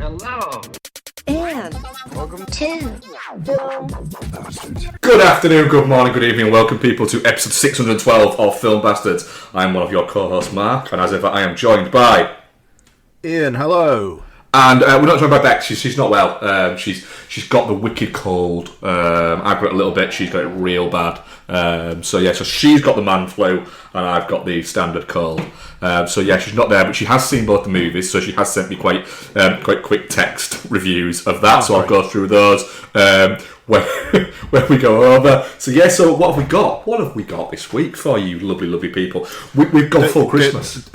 Hello. And welcome to Film Bastards. Good afternoon, good morning, good evening, and welcome people to episode 612 of Film Bastards. I'm one of your co-hosts, Mark, and as ever I am joined by... Ian, hello. And we're not joined by Bex, she's not well. She's got the wicked cold. I've got it a little bit, she's got it real bad. So she's got the man flu, and I've got the standard cold. She's not there, but she has seen both the movies, so she has sent me quite quick text reviews of that. So I'll go through those when we go over. So what have we got? What have we got this week for you, lovely people? We've gone full Christmas.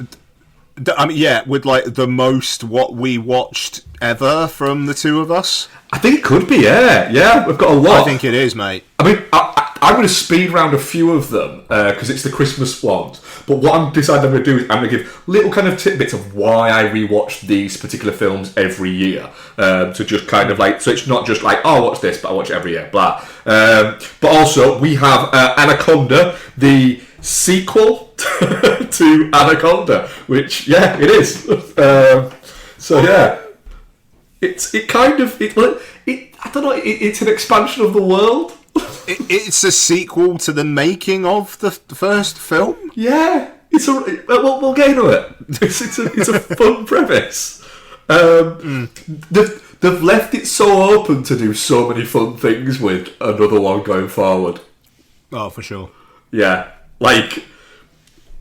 With like the most what we watched ever from the two of us. I think it could be, yeah. We've got a lot. I think it is, mate. I mean, I'm going to speed round a few of them because it's the Christmas ones. But what I'm deciding I'm going to do is I'm going to give little kind of tidbits of why I rewatch these particular films every year. To just kind of like, so it's not just like, oh, I watch this, but I watch it every year, blah. But also, we have Anaconda, the sequel to Anaconda, which, yeah, it is. I don't know, it's an expansion of the world. It's a sequel to the making of the first film. Yeah, we'll get into it. It's a fun premise. They've left it so open to do so many fun things with another one going forward. Oh, for sure. Yeah, like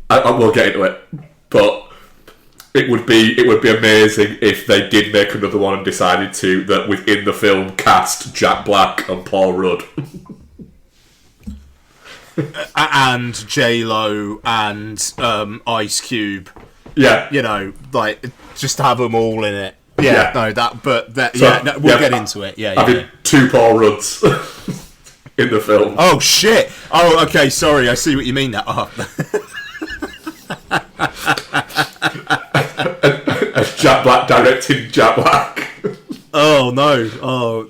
I will get into it, but it would be amazing if they did make another one and decided to that within the film cast Jack Black and Paul Rudd. And J-Lo and Ice Cube. Yeah, like just have them all in it. We'll get into it. Having two Paul Rudds in the film. Oh shit! Oh, okay. Sorry, I see what you mean now. Oh. As Jack Black directing Jack Black. Oh no! Oh,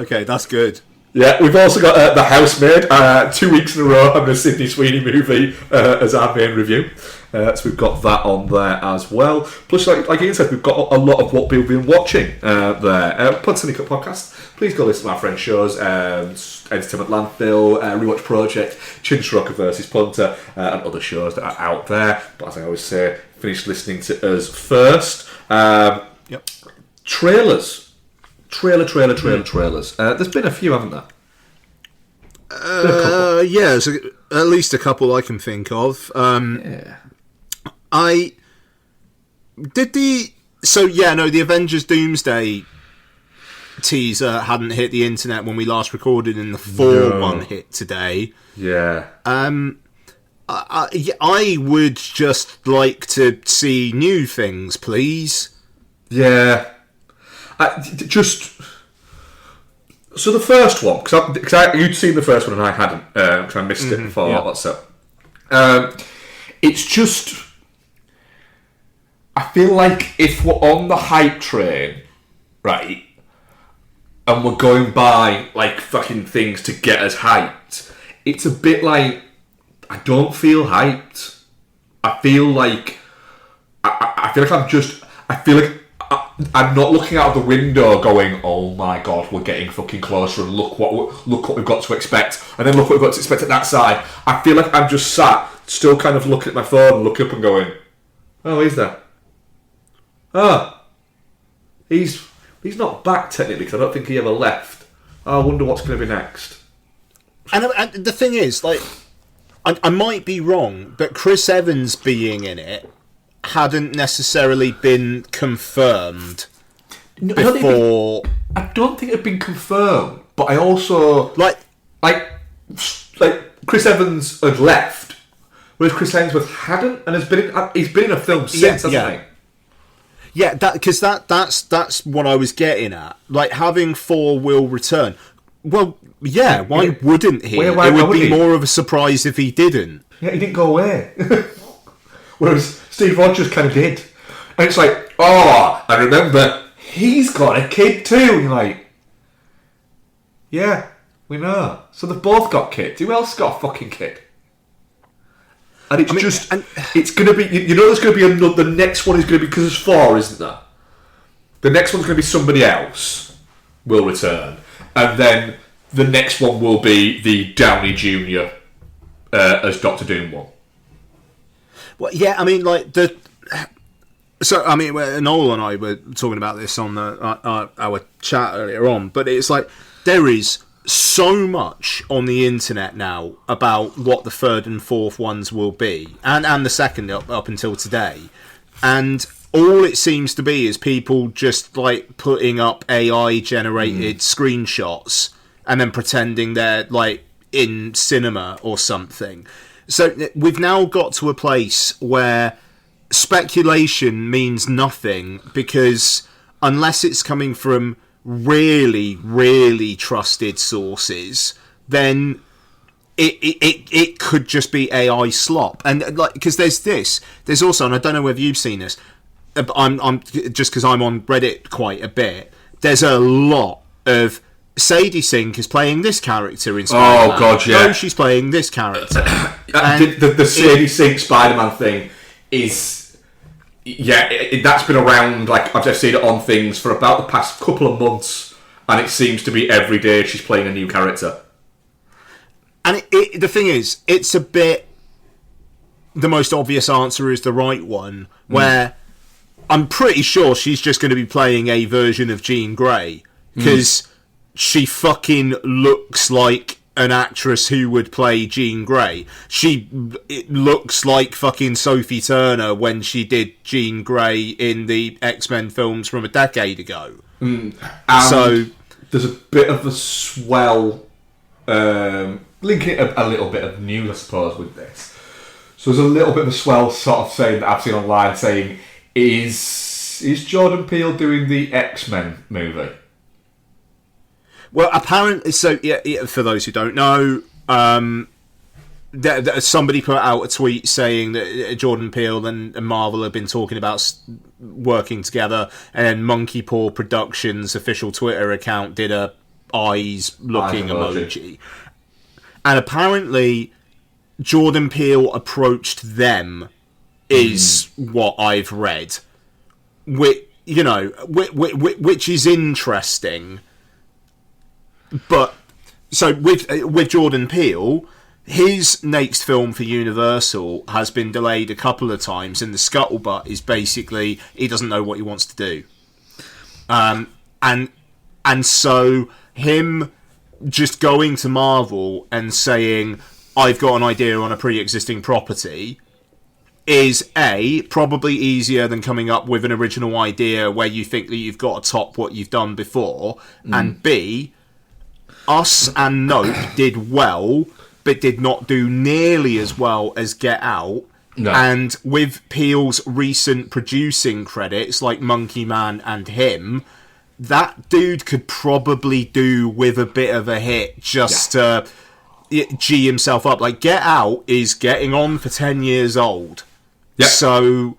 okay, that's good. Yeah, we've also got The Housemaid, 2 weeks in a row having a Sydney Sweeney movie as our main review. So we've got that on there as well. Plus, like Ian said, we've got a lot of what we've been watching there. Pod Syndicate Podcast. Please go listen to our friend shows, Entertainment Landfill, Rewatch Project, Chinsrocker vs Punter, and other shows that are out there. But as I always say, finish listening to us first. Trailers. Trailers. There's been a few, haven't there? So at least a couple I can think of. The Avengers Doomsday teaser hadn't hit the internet when we last recorded, and the Thor one hit today. Yeah. I would just like to see new things, please. Yeah. So the first one, because you'd seen the first one and I hadn't, because I missed it before. Yeah. That's it. It's just, I feel like if we're on the hype train, right, and we're going by like fucking things to get us hyped, it's a bit like I don't feel hyped. I feel like I'm not looking out of the window going, oh my god, we're getting fucking closer and look what we've got to expect, and then look what we've got to expect at that side. I feel like I'm just sat, still kind of looking at my phone and looking up and going, oh, he's there. Oh, he's not back technically because I don't think he ever left. Oh, I wonder what's going to be next. And the thing is, like, I might be wrong, but Chris Evans being in it hadn't necessarily been confirmed before. I don't think it had been confirmed, but I also like Chris Evans had left, whereas Chris Hemsworth hadn't, and he's been in a film since, hasn't he? Yeah, that's what I was getting at. Like, having Thor will return. Well, yeah, why wouldn't he? It would be more of a surprise if he didn't. Yeah, he didn't go away. Whereas Steve Rogers kind of did. And it's like, oh, I remember, he's got a kid too. And you're like, yeah, we know. So they've both got kids. Who else got a fucking kid? And it's it's going to be, there's going to be the next one is going to be, because there's 4, isn't there? The next one's going to be somebody else will return, and then the next one will be the Downey Jr. As Doctor Doom one. Well, yeah, I mean, like So, I mean, Noel and I were talking about this on our chat earlier on, but it's like there is so much on the internet now about what the third and fourth ones will be, and the second up until today, and all it seems to be is people just like putting up AI generated screenshots and then pretending they're like in cinema or something. So we've now got to a place where speculation means nothing, because unless it's coming from really, really trusted sources, then it could just be AI slop. And like, because there's also, and I don't know whether you've seen this, I'm just because I'm on Reddit quite a bit, there's a lot of Sadie Sink is playing this character in Spider-Man. Oh god, yeah. No, she's playing this character. The Sadie Sink Spider-Man thing is, that's been around. Like, I've just seen it on things for about the past couple of months, and it seems to be every day she's playing a new character. And the thing is, it's a bit. The most obvious answer is the right one, where I'm pretty sure she's just going to be playing a version of Jean Grey, because she fucking looks like an actress who would play Jean Grey. It looks like fucking Sophie Turner when she did Jean Grey in the X-Men films from a decade ago. So there's a bit of a swell, linking it a little bit of news, I suppose, with this. So there's a little bit of a swell sort of saying that I've seen online saying, is Jordan Peele doing the X-Men movie? Well, apparently, so yeah, for those who don't know, somebody put out a tweet saying that Jordan Peele and Marvel have been talking about working together, and then Monkey Paw Productions' official Twitter account did a eyes-looking emoji. And apparently, Jordan Peele approached them, is what I've read, which is interesting. But so with Jordan Peele, his next film for Universal has been delayed a couple of times, and the scuttlebutt is basically he doesn't know what he wants to do. And so him just going to Marvel and saying, I've got an idea on a pre-existing property, is probably easier than coming up with an original idea where you think that you've got to top what you've done before, and B, Us and Nope did well, but did not do nearly as well as Get Out. No. And with Peele's recent producing credits, like Monkey Man and him, that dude could probably do with a bit of a hit just to G himself up. Like, Get Out is getting on for 10 years old. Yep. So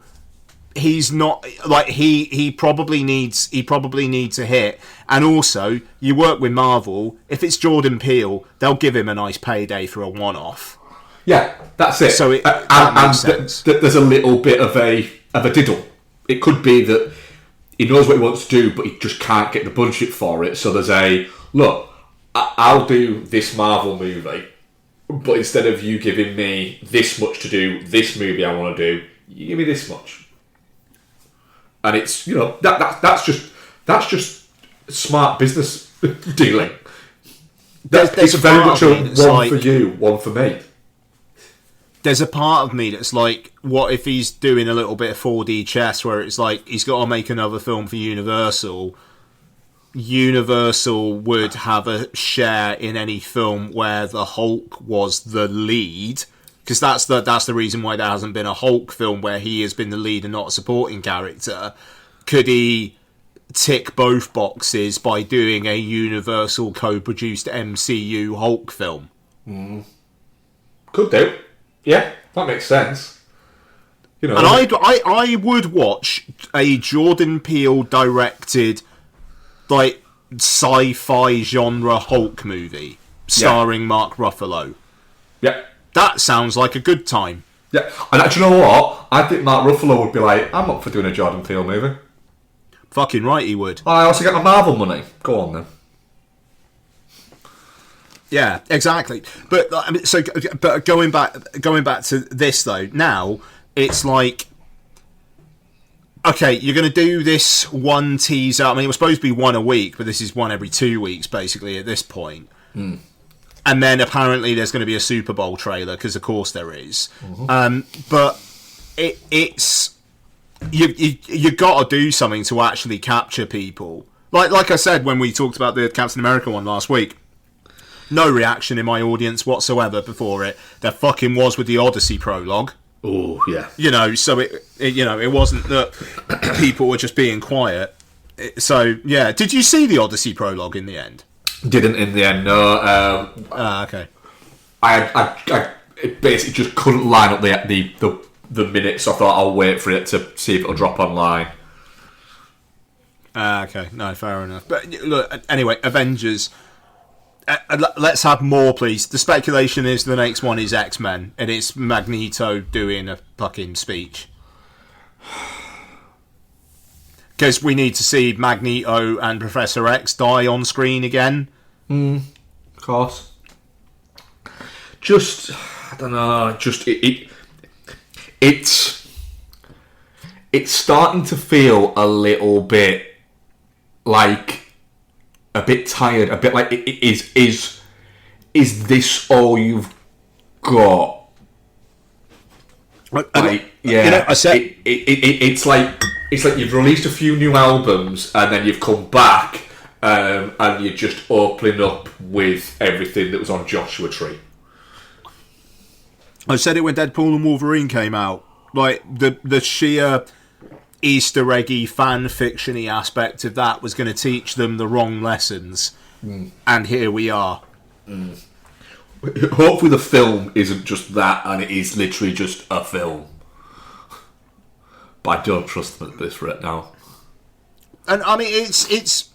he's not like he probably needs a hit. And also, you work with Marvel, if it's Jordan Peele, they'll give him a nice payday for a one-off. Yeah, that's it. So that makes sense. There's a little bit of a diddle. It could be that he knows what he wants to do, but he just can't get the budget for it. So there's look, I'll do this Marvel movie, but instead of you giving me this much to do this movie I want to do, you give me this much. And it's, that's just smart business dealing. It's very much a one for you, one for me. There's a part of me that's like, what if he's doing a little bit of 4D chess where it's like he's got to make another film for Universal. Universal would have a share in any film where the Hulk was the lead, because that's the reason why there hasn't been a Hulk film where he has been the lead and not a supporting character. Could he tick both boxes by doing a Universal co-produced MCU Hulk film? Could do. Yeah, that makes sense. And I would watch a Jordan Peele directed, like, sci-fi genre Hulk movie starring Mark Ruffalo. Yeah. That sounds like a good time. Yeah, and do you know what? I think Mark Ruffalo would be like, I'm up for doing a Jordan Peele movie. Fucking right he would. I also get my Marvel money. Go on then. Yeah, exactly. But I mean, but going back to this though, now it's like, okay, you're going to do this one teaser. I mean, it was supposed to be one a week, but this is one every 2 weeks, basically, at this point. Mm. And then apparently there's going to be a Super Bowl trailer, because of course there is. But it's you got to do something to actually capture people. Like I said when we talked about the Captain America one last week. No reaction in my audience whatsoever before it. There fucking was with the Odyssey prologue. Oh yeah. So it wasn't that people were just being quiet. So yeah, did you see the Odyssey prologue in the end? Didn't in the end. No. Okay. I basically just couldn't line up the minutes. So I thought I'll wait for it to see if it'll drop online. Okay. No, fair enough. But look, anyway, Avengers. Let's have more, please. The speculation is the next one is X-Men, and it's Magneto doing a fucking speech. Because we need to see Magneto and Professor X die on screen again. Of course. Just, I don't know. Just it's starting to feel a little bit like. A bit tired, a bit like is this all you've got? Like, yeah, I said it's like you've released a few new albums and then you've come back and you're just opening up with everything that was on Joshua Tree. I said it when Deadpool and Wolverine came out. Like the sheer Easter eggy fan fiction-y aspect of that was going to teach them the wrong lessons, and here we are. Hopefully the film isn't just that and it is literally just a film, but I don't trust them at this right now. And I mean it's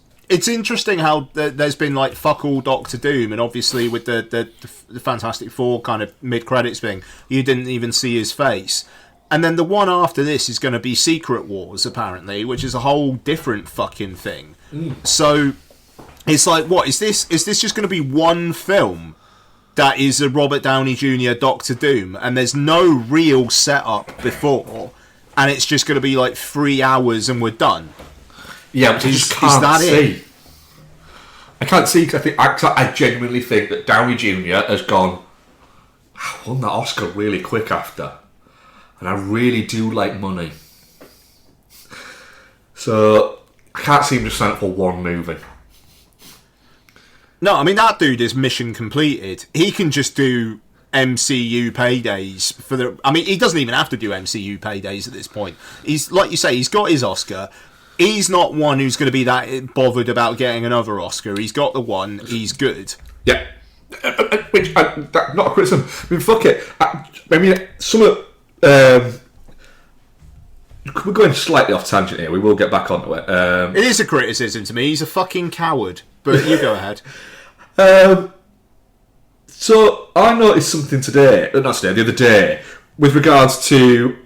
interesting how there's been like fuck all Doctor Doom, and obviously with the Fantastic Four kind of mid-credits thing, you didn't even see his face. And then the one after this is going to be Secret Wars, apparently, which is a whole different fucking thing. So it's like, what is this? Is this just going to be one film that is a Robert Downey Jr. Doctor Doom, and there's no real setup before, and it's just going to be like 3 hours and we're done? Yeah, but I just can't see. I can't see because I genuinely think that Downey Jr. has gone. I won that Oscar really quick after. And I really do like money. So, I can't see him just sign up for one movie. No, I mean, that dude is mission completed. He can just do MCU paydays for the... I mean, he doesn't even have to do MCU paydays at this point. He's, like you say, he's got his Oscar. He's not one who's going to be that bothered about getting another Oscar. He's got the one. He's good. Yeah. Which, not a criticism. I mean, fuck it. I mean, some of... we're going slightly off tangent here. We will get back onto it. It is a criticism to me. He's a fucking coward. But you go ahead. So I noticed something today. Not today. The other day, with regards to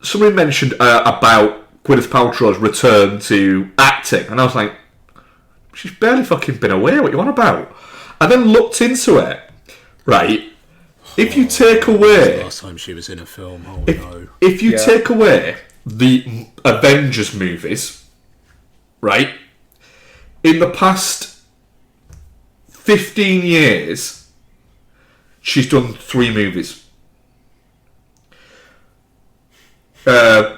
somebody mentioned about Gwyneth Paltrow's return to acting, and I was like, she's barely fucking been away. What you on about? I then looked into it. Right. If you take away... The last time she was in a film, if you take away the Avengers movies, right, in the past 15 years, she's done 3 movies. And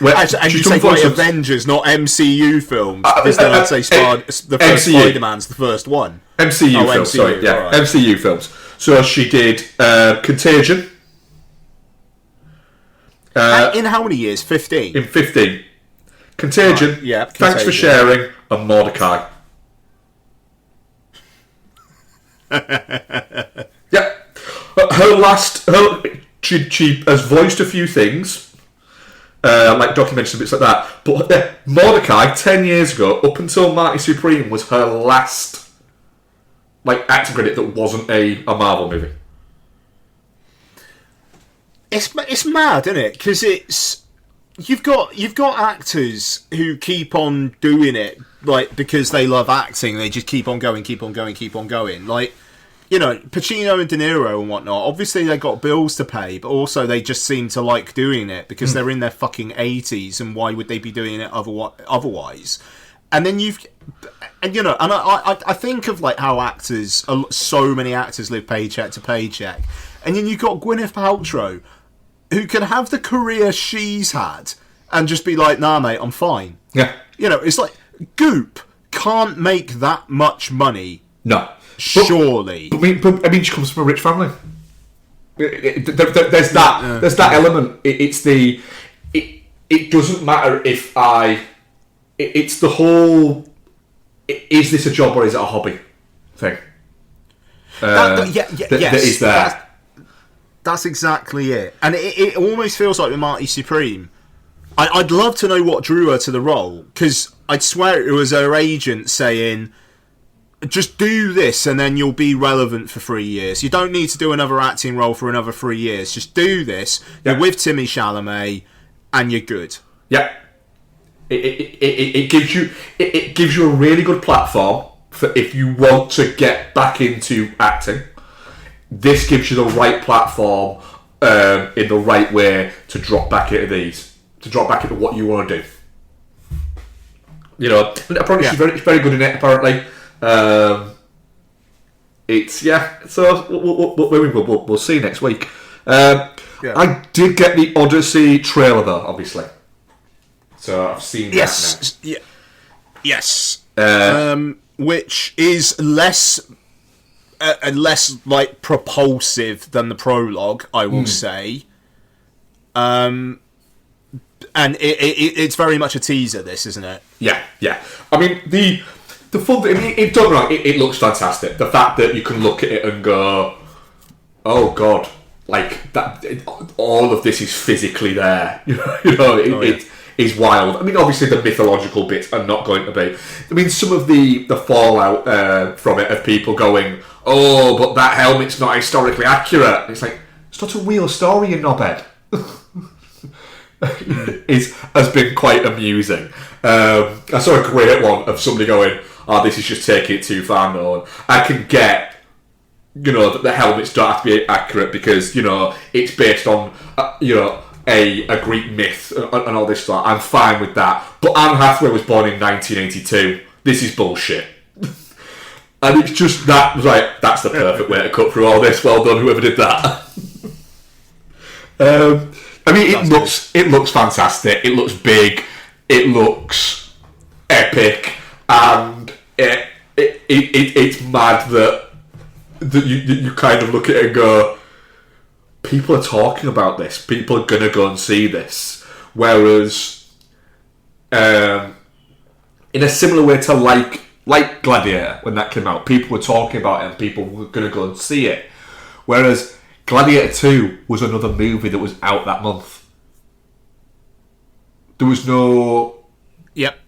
you say Avengers, not MCU films, because then I'd say the first Spider-Man's the first one. MCU films, MCU, sorry, yeah, right. MCU films. So she did Contagion. In how many years? 15? In 15. Contagion, right, yeah, Thanks for Sharing, and Mordecai. Yeah. She has voiced a few things, like documentaries and bits like that, but Mordecai, 10 years ago, up until Mighty Supreme, was her last acting credit that wasn't a Marvel movie. It's mad, isn't it? Because it's you've got actors who keep on doing it like because they love acting. They just keep on going. Like, you know, Pacino and De Niro and whatnot. Obviously, they got bills to pay, but also they just seem to like doing it because they're in their fucking 80s, and why would they be doing it otherwise? And then I think of like how actors, so many actors live paycheck to paycheck, and then you've got Gwyneth Paltrow, who can have the career she's had and just be like, nah, mate, I'm fine. Yeah. You know, it's like, Goop can't make that much money. No. Surely. But, I mean, she comes from a rich family. There's that element. It doesn't matter if it's the whole, is this a job or is it a hobby thing? Yes. That is there. That's exactly it. And it almost feels like with Marty Supreme. I'd love to know what drew her to the role, because I'd swear it was her agent saying, just do this and then you'll be relevant for 3 years. You don't need to do another acting role for another 3 years. Just do this. You're with Timothée Chalamet and you're good. Yeah. It gives you a really good platform for if you want to get back into acting. This gives you the right platform in the right way to drop back into what you want to do. You know, apparently she's very good in it. Apparently, So we'll see next week. I did get the Odyssey trailer though, obviously. So I've seen that now. Yes. Which is less like propulsive than the prologue, I will say. And it's very much a teaser, this, isn't it? Yeah. I mean, the fun thing, it don't wrong, it looks fantastic. The fact that you can look at it and go, oh god, like that, all of this is physically there. It is wild. I mean, obviously the mythological bits are not going to be. I mean, some of the fallout from it of people going, oh, but that helmet's not historically accurate. It's like, it's not a real story, you knobhead. Has been quite amusing. I saw a great one of somebody going, oh, this is just taking it too far now. I can get, that the helmets don't have to be accurate because, it's based on, a Greek myth and all this stuff. I'm fine with that. But Anne Hathaway was born in 1982. This is bullshit. And it's just that, right, that's the perfect way to cut through all this. Well done, whoever did that. I mean, it looks fantastic. It looks big. It looks epic, and it's mad that you kind of look at it and go, people are talking about this. People are gonna go and see this. Whereas, in a similar way to like Gladiator, when that came out, people were talking about it and people were gonna go and see it. Whereas Gladiator 2 was another movie that was out that month. There was no... Yep.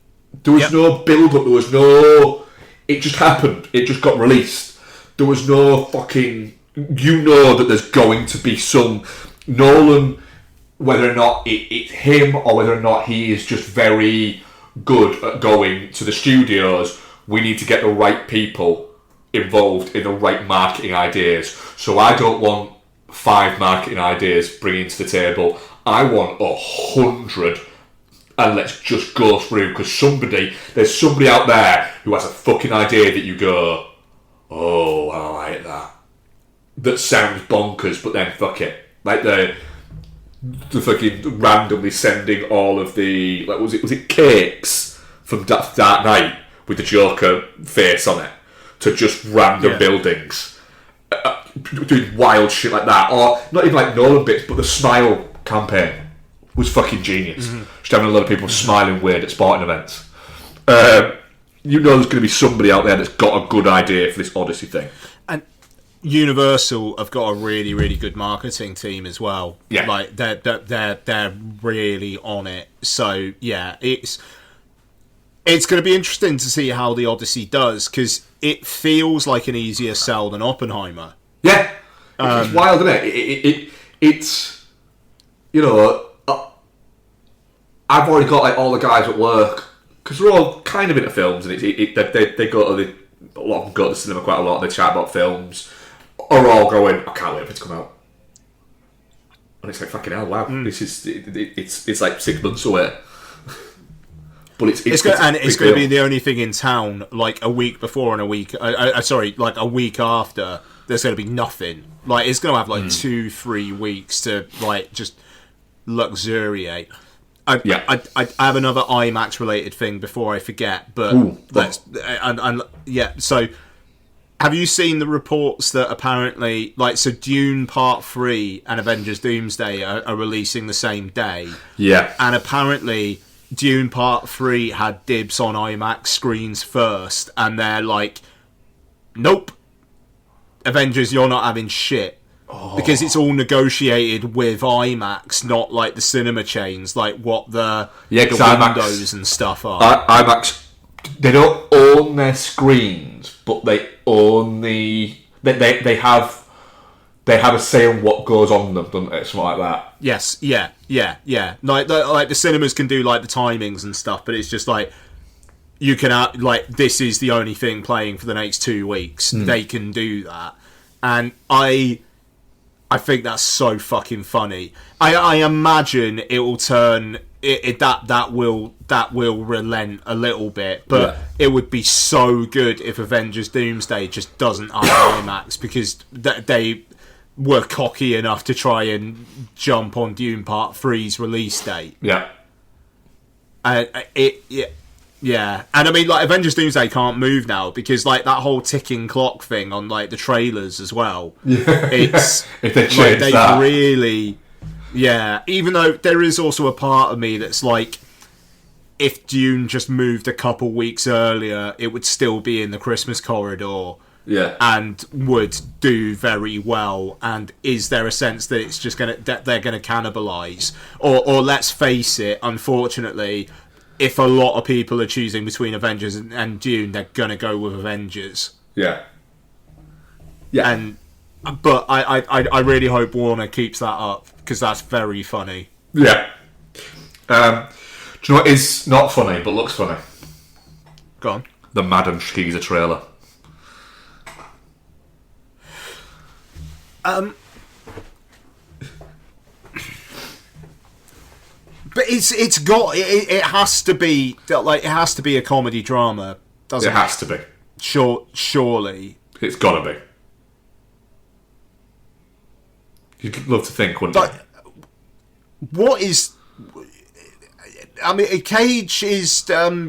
There was no build-up. There was no... It just happened. It just got released. There was no fucking... that there's going to be some... Nolan, whether or not it's him or whether or not he is just very good at going to the studios, we need to get the right people involved in the right marketing ideas. So I don't want 5 marketing ideas bringing to the table. I want 100, and let's just go through, because there's somebody out there who has a fucking idea that you go, oh, I like that sounds bonkers, but then fuck it, like the fucking randomly sending all of the, like, was it cakes from Dark Knight with the Joker face on it to just random buildings. Doing wild shit like that, or not even like Nolan bits, but the Smile campaign was fucking genius. Just having a lot of people smiling weird at sporting events. There's going to be somebody out there that's got a good idea for this Odyssey thing. And Universal have got a really, really good marketing team as well. Yeah, like they're really on it. So yeah, it's going to be interesting to see how the Odyssey does, because it feels like an easier sell than Oppenheimer. Yeah, it's wild, isn't it? It's I've already got like all the guys at work because we're all kind of into films, and they go to a lot of them go to the cinema quite a lot. They chat about films. Are all going, I can't wait for it to come out. And it's like, fucking hell, wow, this is it's like 6 months away. But it's going to be the only thing in town like a week before and a week like a week after. There's going to be nothing. Like it's going to have like 2-3 weeks to like just luxuriate. I have another IMAX related thing before I forget, but so have you seen the reports that apparently Dune Part 3 and Avengers Doomsday are releasing the same day? Yeah. And apparently Dune Part 3 had dibs on IMAX screens first, and they're like, nope, Avengers, you're not having shit. Because it's all negotiated with IMAX, not like the cinema chains, like what the windows IMAX, and stuff are. IMAX, they don't own their screens, but they own they have a say on what goes on them, don't they? Something like that. Yes, yeah. Like the cinemas can do like the timings and stuff, but it's just like you can this is the only thing playing for the next 2 weeks. They can do that, and I think that's so fucking funny. I imagine it will turn that will relent a little bit, but it would be so good if Avengers Doomsday just doesn't have IMAX, because they were cocky enough to try and jump on Dune Part 3's release date. Yeah. Yeah, and I mean, like, Avengers Doomsday can't move now because, like, that whole ticking clock thing on, like, the trailers as well. Yeah. It's if they change they that, really, even though there is also a part of me that's like, if Dune just moved a couple weeks earlier, it would still be in the Christmas corridor. Yeah, and would do very well. And is there a sense that it's just that they're gonna cannibalise, or let's face it, unfortunately, if a lot of people are choosing between Avengers and Dune, they're gonna go with Avengers. Yeah. But I really hope Warner keeps that up, because that's very funny. Yeah. Do you know what is not funny but looks funny? Go on. The Madam Skeezer trailer. But it has to be like, it has to be a comedy drama, doesn't it? It has to be. Surely. It's gotta be. You'd love to think, wouldn't you? What is? I mean, Cage is as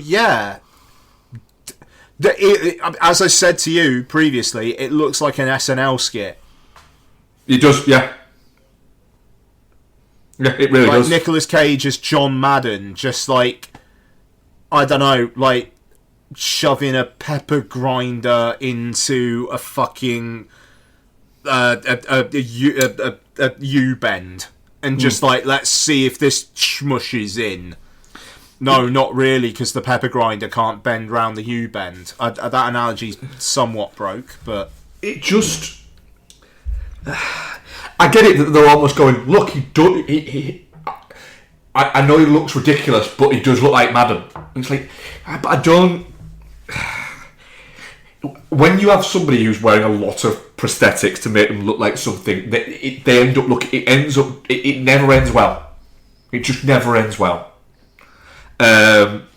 I said to you previously, it looks like an SNL skit. It does, yeah. Yeah, it really does. Like Nicolas Cage as John Madden, just like, I don't know, like shoving a pepper grinder into a fucking a U-bend, and just like, let's see if this smushes in. No, not really, because the pepper grinder can't bend round the U-bend. That analogy's somewhat broke, but it just... I get it that they're almost going, look, I know he looks ridiculous, but he does look like Madden. And it's like, but I don't... When you have somebody who's wearing a lot of prosthetics to make them look like something, they end up looking... It never ends well. It just never ends well. And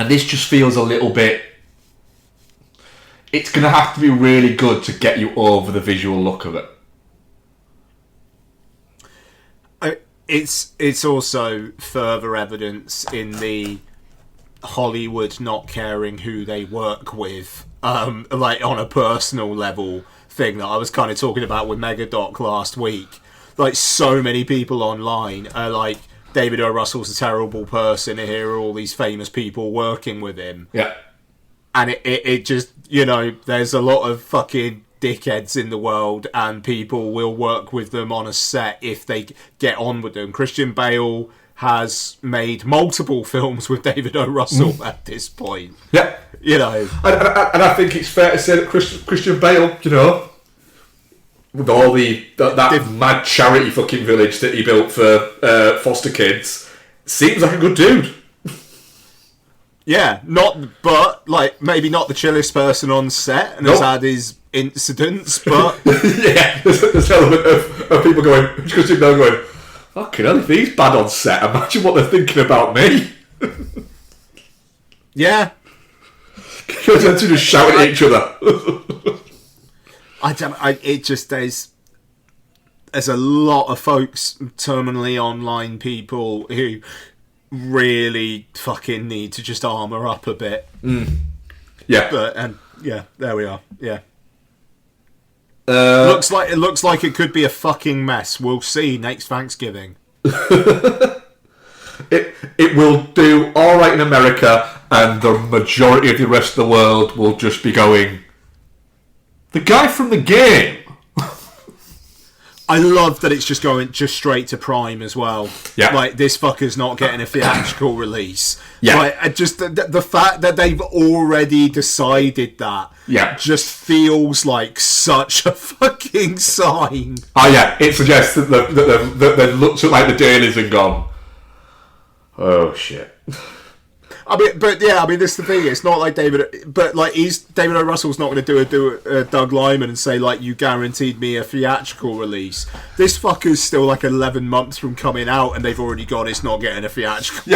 this just feels a little bit... It's going to have to be really good to get you over the visual look of it. It's also further evidence in the Hollywood not caring who they work with, like on a personal level thing that I was kind of talking about with Megadoc last week. Like, so many people online are like, David O. Russell's a terrible person, and here are all these famous people working with him. Yeah. And it just, you know, there's a lot of fucking dickheads in the world, and people will work with them on a set if they get on with them. Christian Bale has made multiple films with David O. Russell at this point. Yeah. You know. And I think it's fair to say that Christian Bale, you know, with all that mad charity fucking village that he built for foster kids, Seems like a good dude. Yeah, but maybe not the chillest person on set, and has had his incidents, but yeah, there's an element of people going, fucking hell, if he's bad on set, imagine what they're thinking about me. Yeah. Because they're just shouting at each other. There's a lot of folks, terminally online people, who really fucking need to just armour up a bit. Yeah. There we are. Yeah. It looks like it could be a fucking mess. We'll see next Thanksgiving. It will do all right in America, and the majority of the rest of the world will just be going, the guy from the game. I love that it's just going straight to Prime as well. Yeah. Like, this fucker's not getting a theatrical release. Yeah. Like, just the fact that they've already decided that just feels like such a fucking sign. Oh yeah, it suggests that they've looked at like the dailies and gone, oh shit. I mean, this is the thing. It's not like David O. Russell's not going to do a Doug Liman and say, like, you guaranteed me a theatrical release. This fucker's still like 11 months from coming out, and they've already gone, it's not getting a theatrical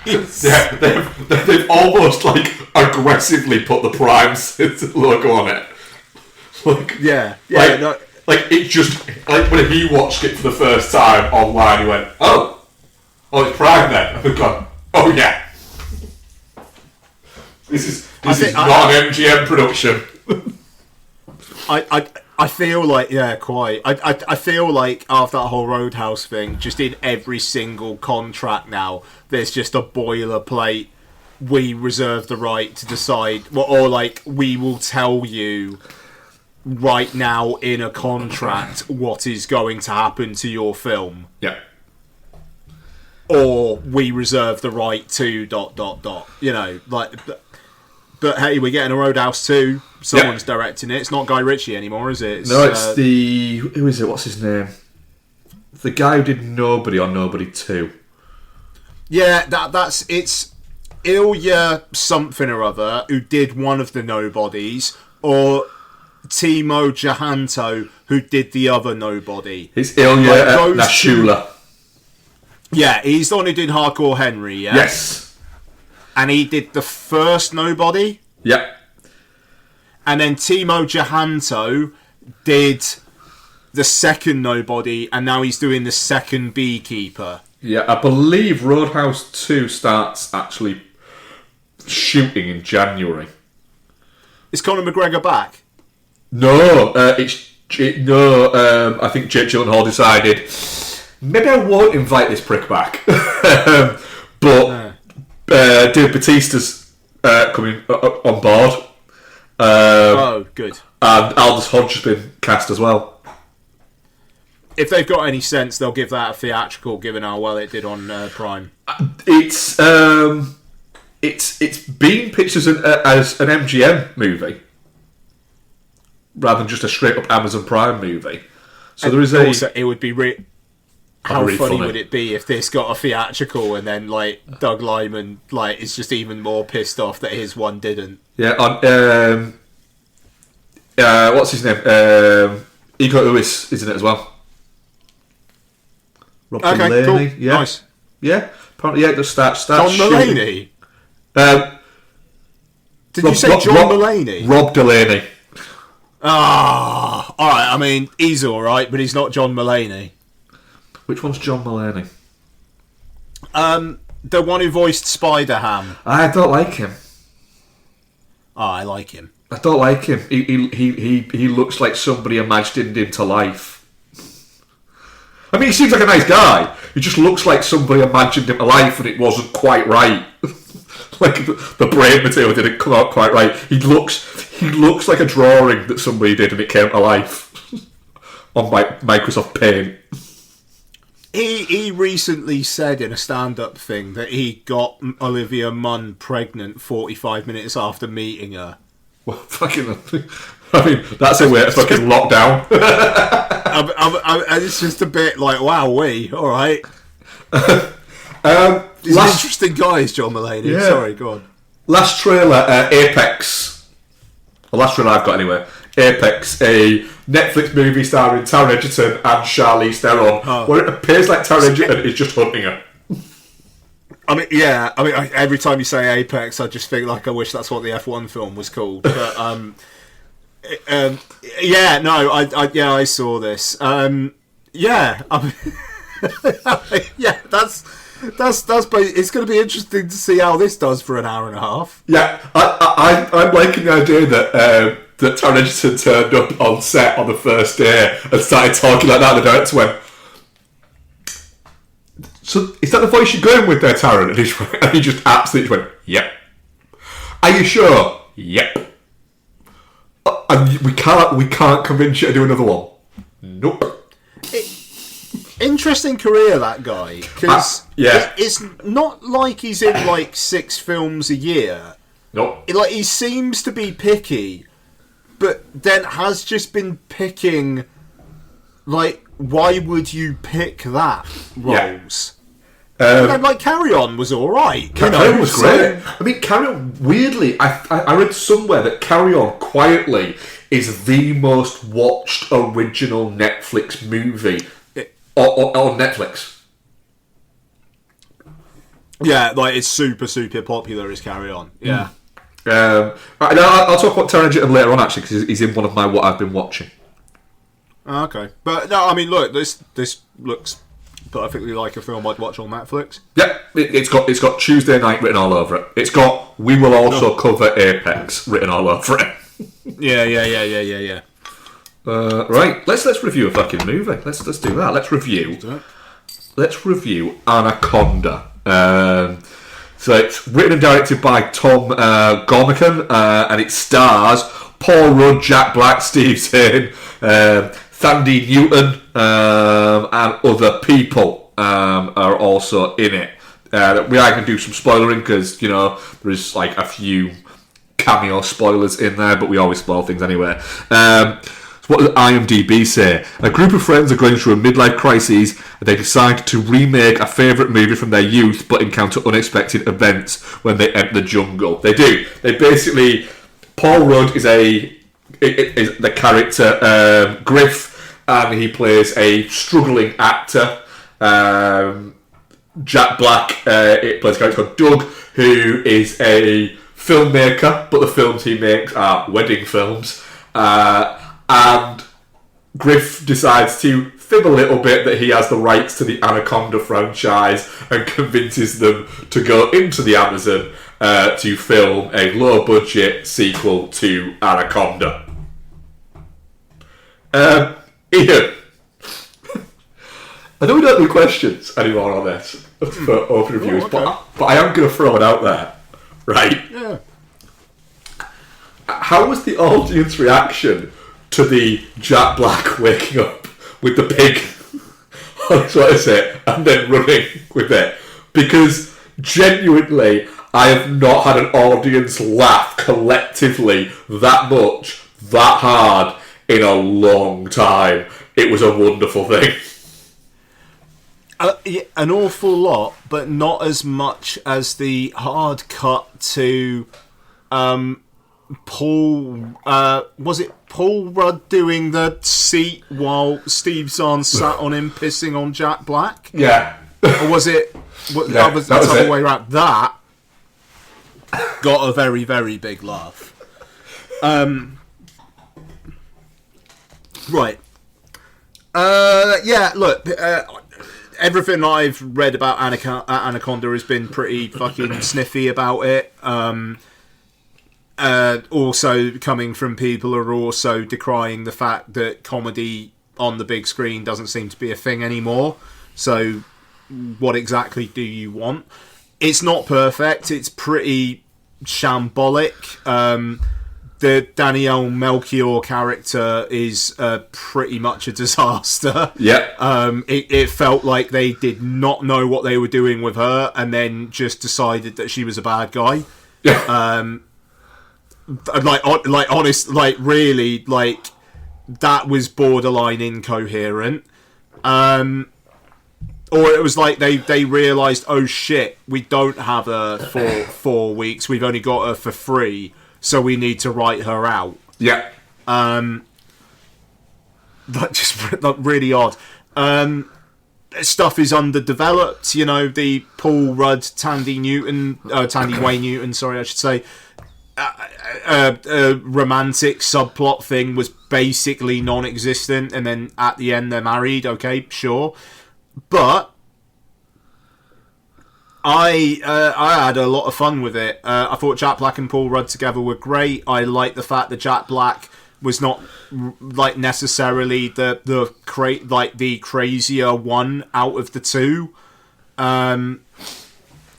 release. Yeah, they've almost like aggressively put the Prime logo on it. Like it just like when he watched it for the first time online, he went, oh, it's Prime then. And we've gone, oh yeah. This is not an MGM production. I feel like, quite. I feel like after that whole Roadhouse thing, just in every single contract now, there's just a boilerplate. We reserve the right to decide, or like, we will tell you right now in a contract what is going to happen to your film. Yeah. Or we reserve the right to ... You know, like... But hey, we're getting a Roadhouse 2. Someone's directing it. It's not Guy Ritchie anymore, is it? It's the... Who is it? What's his name? The guy who did Nobody on Nobody 2. Yeah, it's Ilya something or other, who did one of the Nobodies, or Timo Jahanto, who did the other Nobody. It's Ilya Nashula. Yeah, he's the one who did Hardcore Henry, yeah? Yes. And he did the first Nobody. Yep. And then Timo Jahanto did the second Nobody, and now he's doing the second Beekeeper. Yeah, I believe Roadhouse 2 starts actually shooting in January. Is Conor McGregor back? No, I think Jake Gyllenhaal decided, maybe I won't invite this prick back. But... Dave Bautista's coming on board. Good. And Aldous Hodge has been cast as well. If they've got any sense, they'll give that a theatrical, given how well it did on Prime. It's being pitched as an MGM movie rather than just a straight up Amazon Prime movie. So there is also, it would be how really funny would it be if this got a theatrical and then like Doug Liman is just even more pissed off that his one didn't? Yeah, what's his name? Iko Uwais is in it as well. Rob Delaney, cool. Yeah. Nice. Yeah, apparently it does start John shooting. Mulaney. Did you say John Mulaney? Rob Delaney. Alright, I mean, he's alright, but he's not John Mulaney. Which one's John Mulaney? The one who voiced Spider-Ham. I don't like him. Oh, I like him. I don't like him. He looks like somebody imagined him to life. I mean, he seems like a nice guy. He just looks like somebody imagined him to life and it wasn't quite right. Like the brain material didn't come out quite right. He looks like a drawing that somebody did and it came to life on Microsoft Paint. He recently said in a stand-up thing that he got Olivia Munn pregnant 45 minutes after meeting her. Well, fucking... I mean, that's a way to fucking lock down. It's just a bit like, wow, alright. He's an interesting guy, is John Mulaney. Yeah. Sorry, go on. Last trailer, Apex. The last trailer I've got anyway. Apex, a Netflix movie starring Taron Egerton and Charlize Theron, where it appears like Taron Egerton is just hunting her. Every time you say Apex, I just think like I wish that's what the F1 film was called. But I saw this. That's. It's going to be interesting to see how this does for an hour and a half. Yeah, I'm liking the idea that Taron Egerton turned up on set on the first day and started talking like that, and the director went, "So is that the voice you're going with there, Taron?" And he just absolutely went, "Yep." "Are you sure?" "Yep." "And we can't convince you to do another one." "Nope." Interesting career, that guy. Because it's not like he's in like 6 films a year. Nope. Like, he seems to be picky, but then has just been picking. Like, why would you pick that roles? Like Carry On was all right. Carry On was great. I mean, Carry On. Weirdly, I read somewhere that Carry On quietly is the most watched original Netflix movie. On Netflix. Yeah, like it's super popular as Carry On. Yeah. I'll talk about Taron Egerton later on actually, because he's in one of my what I've been watching. Okay, but no, I mean, look, this looks perfectly like a film I'd watch on Netflix. Yeah, it's got Tuesday Night written all over it. It's got We Will Also Cover Apex written all over it. Yeah. Right, let's review a fucking movie. Let's do that. Let's review Anaconda. So it's written and directed by Tom Gormican, and it stars Paul Rudd, Jack Black, Steve Zahn, Thandie Newton, and other people are also in it. We are going to do some spoilering because there's like a few cameo spoilers in there, but we always spoil things anyway. What does IMDb say? A group of friends are going through a midlife crisis and they decide to remake a favourite movie from their youth but encounter unexpected events when they enter the jungle. They do. They basically... Paul Rudd is the character Griff, and he plays a struggling actor. Jack Black it plays a character called Doug, who is a filmmaker, but the films he makes are wedding films. And Griff decides to fib a little bit that he has the rights to the Anaconda franchise and convinces them to go into the Amazon to film a low-budget sequel to Anaconda. Ian, I know we don't do questions anymore on this for open reviews, but I am going to throw it out there, right? Yeah. How was the audience reaction to the Jack Black waking up with the pig on his what is it, and then running with it? Because genuinely, I have not had an audience laugh collectively that much, that hard in a long time. It was a wonderful thing. An awful lot, but not as much as the hard cut to Paul. Was it Paul Rudd doing the seat while Steve Zahn sat on him pissing on Jack Black? Yeah. Or was it? That was the other way around. That got a very, very big laugh. Right. Yeah. Look. Everything I've read about Anaconda has been pretty fucking sniffy about it. Also coming from people who are also decrying the fact that comedy on the big screen doesn't seem to be a thing anymore. So what exactly do you want? It's not perfect. It's pretty shambolic. The Danielle Melchior character is pretty much a disaster. Yeah. It felt like they did not know what they were doing with her and then just decided that she was a bad guy. Yeah. Really, that was borderline incoherent. Or it was like they realised, oh shit, we don't have her for 4 weeks. We've only got her for 3, so we need to write her out. Yeah. Like really odd. Stuff is underdeveloped. You know, the Paul Rudd, Tandy Wayne Newton, sorry, I should say. Romantic subplot thing was basically non-existent, and then at the end they're married. Okay, sure, but I had a lot of fun with it. I thought Jack Black and Paul Rudd together were great. I liked the fact that Jack Black was not like necessarily the crazier one out of the two.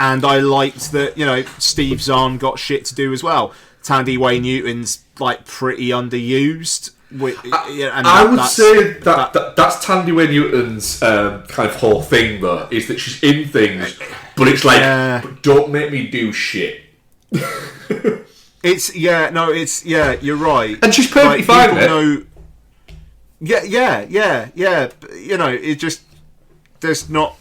And I liked that, you know, Steve Zahn got shit to do as well. Tandy Wayne Newton's like pretty underused. I would say that's Tandy Wayne Newton's kind of whole thing, though, is that she's in things, but it's like, but don't make me do shit. You're right. And she's perfectly fine with it. Yeah. You know, it just, there's not.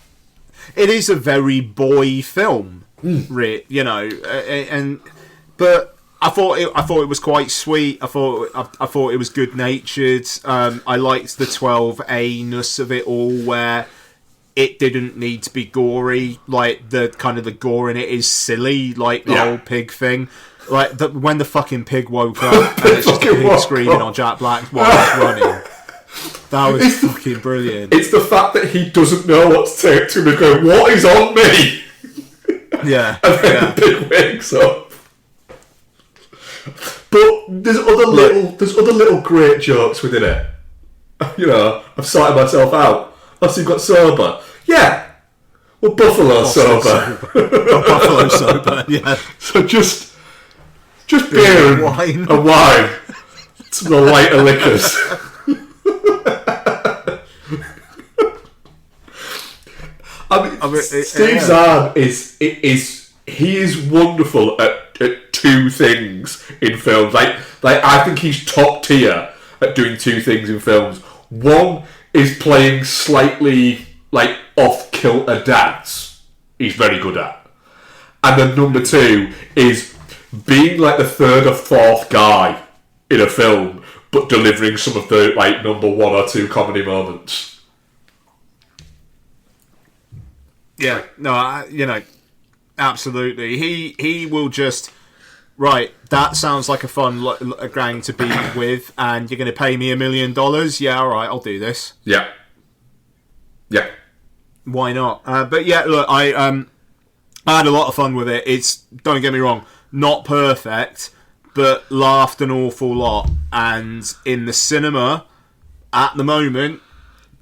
It is a very boy film, you know, but I thought it was quite sweet. I thought it was good natured. I liked the 12A-ness of it all, where it didn't need to be gory. Like the kind of the gore in it is silly, like the whole pig thing. Like when the fucking pig woke up and it's just a pig screaming on Jack Black while he's running. That was fucking brilliant. It's the fact that he doesn't know what to take to him and go, what is on me? Yeah. And then the pig wakes up. But there's other little great jokes within it. You know, I've sorted myself out. Also, you got sober. Yeah. Well, Buffalo's sober. Buffalo's sober, yeah. So just beer and wine. Some of the lighter liquors. I mean, Steve Zahn is wonderful at two things in films. Like I think he's top tier at doing two things in films. One is playing slightly like off kilter dads. He's very good at. And then number two is being like the third or fourth guy in a film, but delivering some of the like number one or two comedy moments. Yeah, no, you know, absolutely. He will just, right, that sounds like a fun gang to be with, and you're going to pay me $1 million? Yeah, all right, I'll do this. Yeah. Yeah. Why not? But yeah, look, I had a lot of fun with it. It's, don't get me wrong, not perfect, but laughed an awful lot. And in the cinema, at the moment,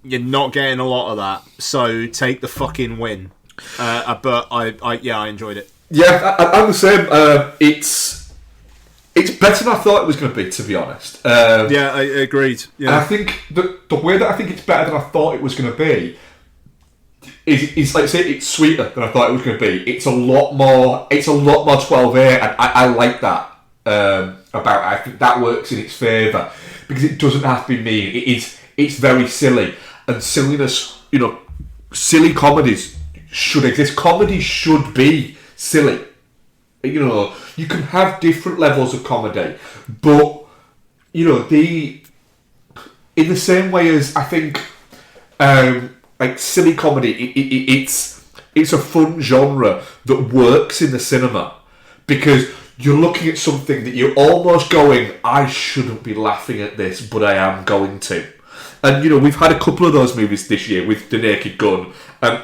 you're not getting a lot of that, so take the fucking win. But I enjoyed it. Yeah, I'm the same. It's better than I thought it was going to be, to be honest. Yeah, I agreed. Yeah. And I think the way that I think it's better than I thought it was going to be is like say it's sweeter than I thought it was going to be. It's a lot more 12A, and I like that about it. I think that works in its favour because it doesn't have to be mean. It's very silly. And silliness, you know, silly comedies should exist. Comedy should be silly. You know, you can have different levels of comedy, but you know, in the same way as I think, like silly comedy, it's a fun genre that works in the cinema because you're looking at something that you're almost going, I shouldn't be laughing at this, but I am going to. And, you know, we've had a couple of those movies this year with The Naked Gun,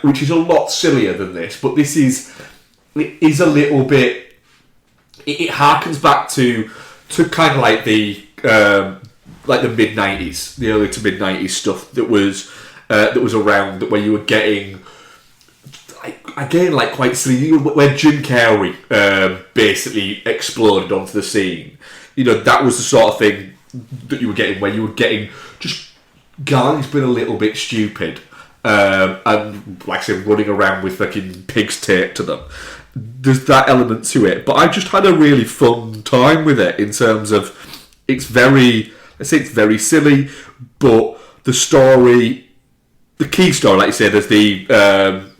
which is a lot sillier than this, but it is a little bit, it harkens back to kind of like the mid-90s, the early to mid-90s stuff that was around, where you were getting, like quite silly, where Jim Carrey basically exploded onto the scene. You know, that was the sort of thing that you were getting, where you were getting just guys being a little bit stupid and like I say running around with fucking pigs taped to them. There's that element to it, but I just had a really fun time with it in terms of it's very silly, but the story the key story, like you say, there's the Dan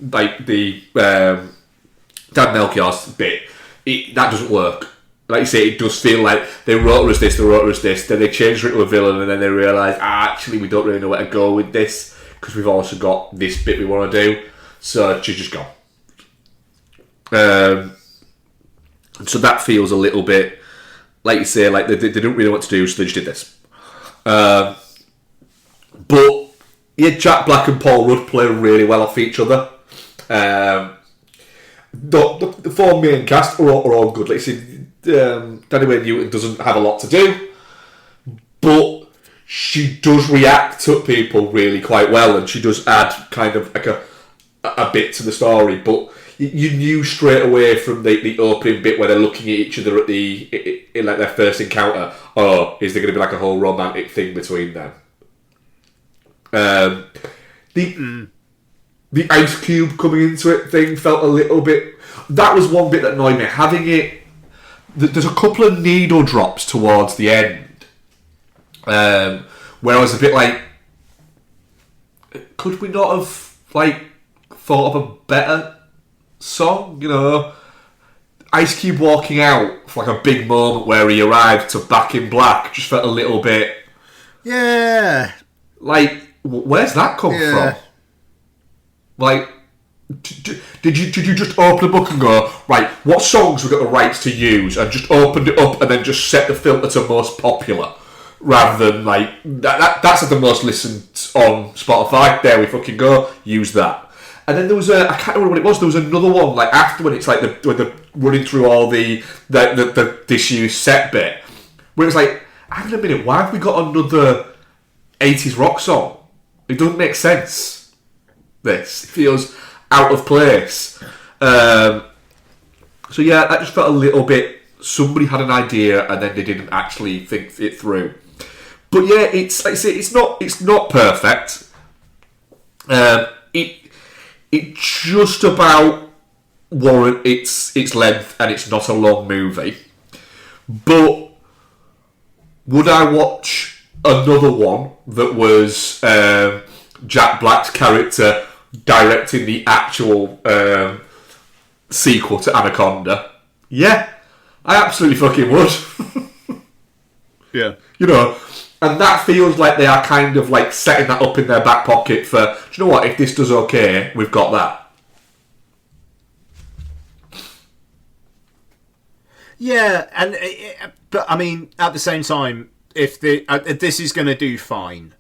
Melchior's bit. That doesn't work. Like you say, it does feel like they wrote us this, then they changed it to a villain, and then they realise, actually, we don't really know where to go with this, because we've also got this bit we want to do. So she's just gone. So that feels a little bit, like you say, like they didn't really know what to do, so they just did this. But yeah, Jack Black and Paul Rudd play really well off each other. The four main cast are all good. Like you see, Danny Wayne Newton doesn't have a lot to do, but she does react to people really quite well, and she does add kind of like a bit to the story. But you knew straight away from the opening bit where they're looking at each other at in like their first encounter. Oh, is there going to be like a whole romantic thing between them? The Ice Cube coming into it thing felt a little bit. That was one bit that annoyed me. Having it, there's a couple of needle drops towards the end, where I was a bit like, could we not have like thought of a better song? You know, Ice Cube walking out for like a big moment where he arrived to Back in Black just felt a little bit. Yeah. Like, where's that come from? Like, did you just open the book and go, right, what songs we got the rights to use, and just opened it up and then just set the filter to most popular, rather than like that's the most listened on Spotify. There we fucking go, use that. And then there was I can't remember what it was. There was another one like after when it's like when they're running through all the disused set bit, where it's like, hang on a minute, why have we got another 80s rock song? It doesn't make sense. This, it feels out of place. So yeah, that just felt a little bit. Somebody had an idea and then they didn't actually think it through. But yeah, it's like I say, it's not perfect. It just about warrant its length, and it's not a long movie. But would I watch another one that was Jack Black's character directing the actual sequel to Anaconda? Yeah, I absolutely fucking would. Yeah. You know, and that feels like they are kind of like setting that up in their back pocket for, do you know what, if this does okay, we've got that. Yeah, and but I mean, at the same time, if this is going to do fine,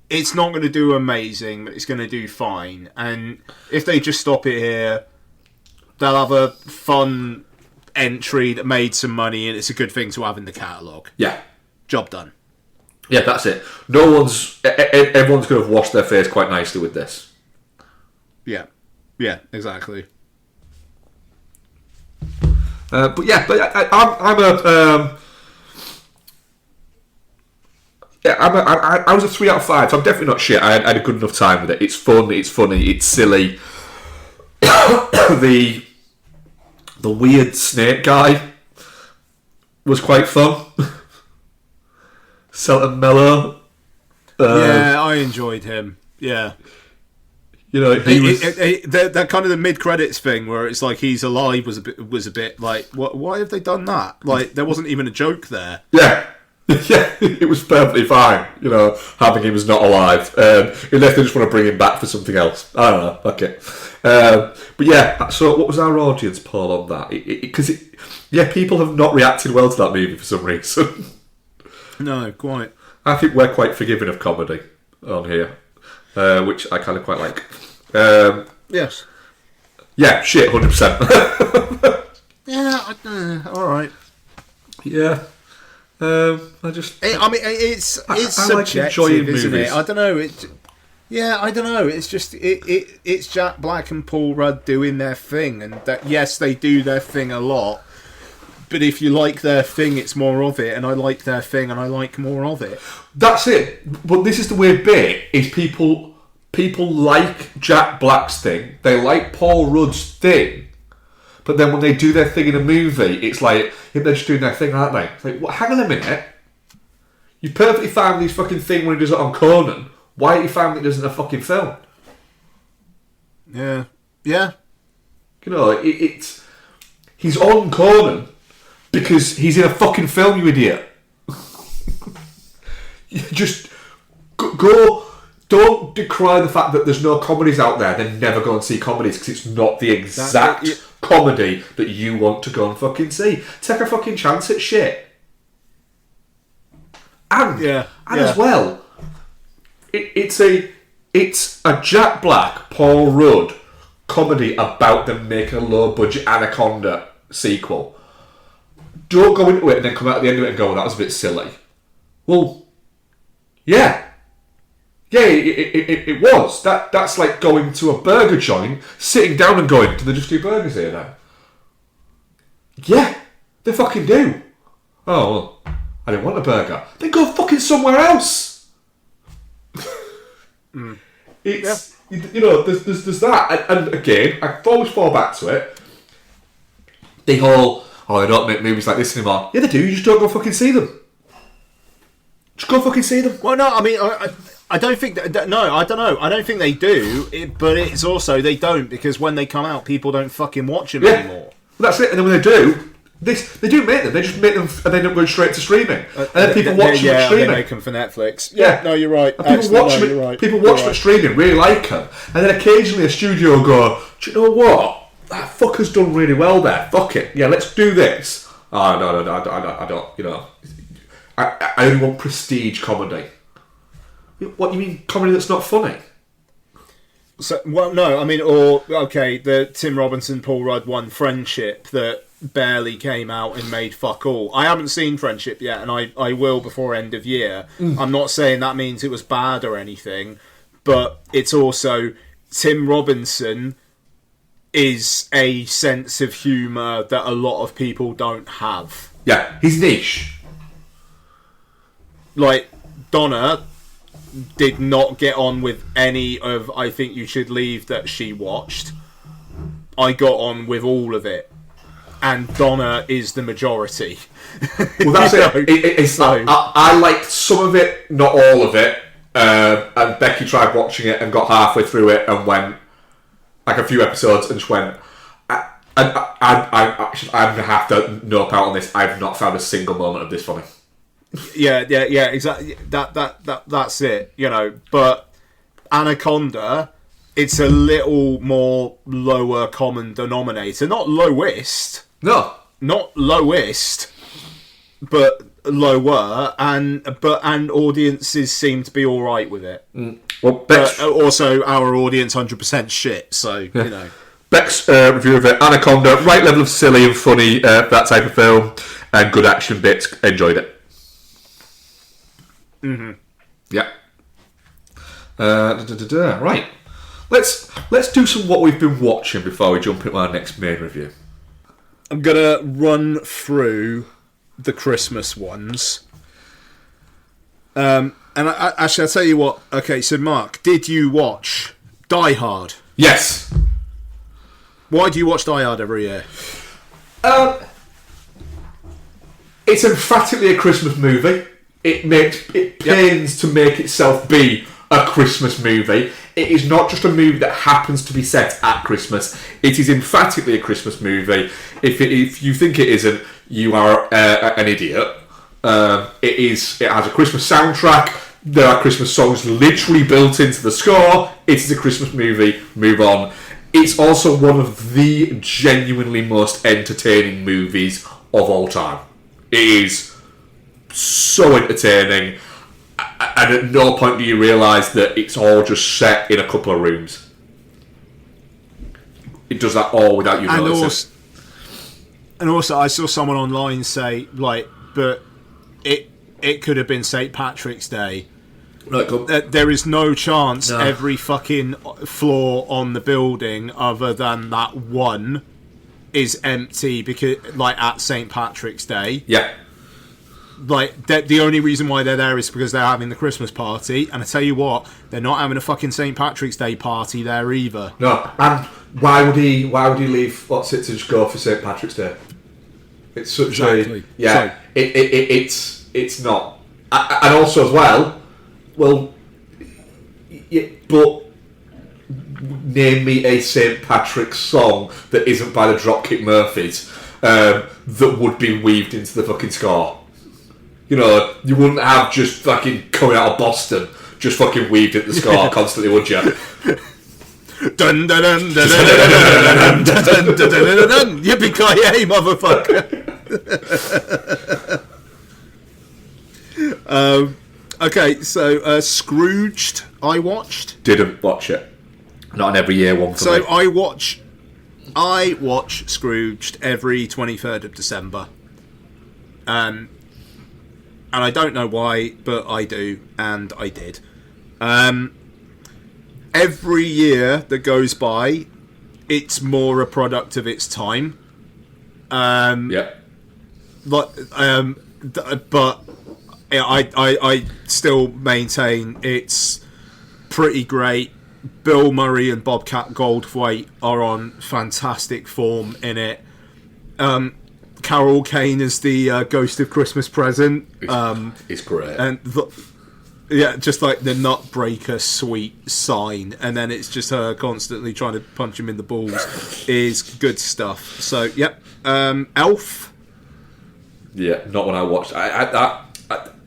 it's not going to do amazing, but it's going to do fine. And if they just stop it here, they'll have a fun entry that made some money, and it's a good thing to have in the catalogue. Yeah. Job done. Yeah, that's it. Everyone's going to have washed their face quite nicely with this. Yeah. Yeah, exactly. But yeah, I was a 3 out of 5. So I'm definitely not shit. I had a good enough time with it. It's fun. It's funny. It's silly. The weird snake guy was quite fun. Selton Mello. Yeah, I enjoyed him. Yeah. You know, that kind of the mid-credits thing where it's like he's alive was a bit like, what? Why have they done that? Like, there wasn't even a joke there. Yeah. Yeah, it was perfectly fine, you know, having him as not alive. Unless they just want to bring him back for something else. I don't know, okay. But yeah, so what was our audience poll on that? Because people have not reacted well to that movie for some reason. No, quite. I think we're quite forgiving of comedy on here, which I kind of quite like. Yes. Yeah, shit, 100%. Yeah, alright. Yeah. I mean, it's I subjective, like enjoying isn't movies. it? I don't know. I don't know. It's just it's Jack Black and Paul Rudd doing their thing, and that yes, they do their thing a lot. But if you like their thing, it's more of it, and I like their thing, and I like more of it. That's it. But this is the weird bit: is people like Jack Black's thing, they like Paul Rudd's thing. But then when they do their thing in a movie, it's like, they're just doing their thing, aren't they? It's like, hang on a minute. You perfectly found this fucking thing when he does it on Conan. Why are you found it isn't a fucking film? Yeah. You know, it's he's on Conan because he's in a fucking film, you idiot. You just go. Don't decry the fact that there's no comedies out there. Then never go and see comedies because it's not the exact comedy that you want to go and fucking see. Take a fucking chance at shit. And as well, it's a Jack Black, Paul Rudd comedy about them making a low budget Anaconda sequel. Don't go into it and then come out at the end of it and go, that was a bit silly. Well, yeah. Yeah, it was. That's like going to a burger joint, sitting down and going, do they just do burgers here now? Yeah, they fucking do. Oh, well, I didn't want a burger. Then go fucking somewhere else. It's, you know, there's that. And again, I always fall back to it. The whole, they don't make movies like this anymore. Yeah, they do. You just don't go fucking see them. Just go fucking see them. Well, no, I mean, I don't think that. No, I don't know. I don't think they do. But it's also they don't because when they come out, people don't fucking watch them anymore. Well, that's it. And then when they do, they do make them. They just make them, and they don't go straight to streaming. And then people watch them at streaming. They make them for Netflix. Yeah, no, you're right. And people watch them. Right. People watch them at streaming, really like them, and then occasionally a studio will go, do you know what? That fucker's done really well there. Fuck it. Yeah, let's do this. Oh no, I don't. You know, I only want prestige comedy. What do you mean comedy that's not funny? So, well, no, I mean, the Tim Robinson, Paul Rudd one, Friendship, that barely came out and made fuck all. I haven't seen Friendship yet, and I will before end of year. I'm not saying that means it was bad or anything, but it's also Tim Robinson is a sense of humour that a lot of people don't have. Yeah, he's niche. Like, Donna did not get on with any of I Think You Should Leave that she watched. I got on with all of it. And Donna is the majority. Well, that's it. I liked some of it, not all of it. And Becky tried watching it and got halfway through it and went, like a few episodes, and just went, I'm going to have to nope out on this. I've not found a single moment of this funny. Yeah, exactly. That's it, you know. But Anaconda, it's a little more lower common denominator. Not lowest. No. Not lowest, but lower, and audiences seem to be all right with it. Well, but also our audience 100% shit. So you know. Beck's review of it: Anaconda, right level of silly and funny, that type of film, and good action bits. Enjoyed it. Yeah. Right. Let's do some what we've been watching before we jump into our next main review. I'm gonna run through the Christmas ones. And actually, I'll tell you what. Okay, so Mark, did you watch Die Hard? Yes. Why do you watch Die Hard every year? It's emphatically a Christmas movie. It pains to make itself be a Christmas movie. It is not just a movie that happens to be set at Christmas. It is emphatically a Christmas movie. If you think it isn't, you are an idiot. It has a Christmas soundtrack. There are Christmas songs literally built into the score. It is a Christmas movie. Move on. It's also one of the genuinely most entertaining movies of all time. It is so entertaining, and at no point do you realise that it's all just set in a couple of rooms. It does that all without you noticing. And also, I saw someone online say, like, but it could have been St. Patrick's Day. There is no chance every fucking floor on the building other than that one is empty because, like, at St. Patrick's Day. Yeah. Like, the only reason why they're there is because they're having the Christmas party, and I tell you what, they're not having a fucking St. Patrick's Day party there either. No, and why would he leave what's it to just go for St. Patrick's Day? It's such a it's not, and also as well, but name me a St. Patrick's song that isn't by the Dropkick Murphys that would be weaved into the fucking score. You know, you wouldn't have just fucking coming out of Boston, just fucking weaved into the score constantly, would you? Dun dun dun dun dun dun dun dun dun dun. Yippee-ki-yay, motherfucker! Okay, so Scrooged, I watched. Didn't watch it. Not an every year one for me. So I watch Scrooged every 23rd of December. And I don't know why, but I do, and I did. Every year that goes by, it's more a product of its time. Yep. But I still maintain it's pretty great. Bill Murray and Bobcat Goldthwait are on fantastic form in it. Carol Kane is the Ghost of Christmas Present. It's great. And just like the Nutbreaker sweet sign, and then it's just her constantly trying to punch him in the balls is good stuff. So, yep. Elf. Yeah, not when I watched. I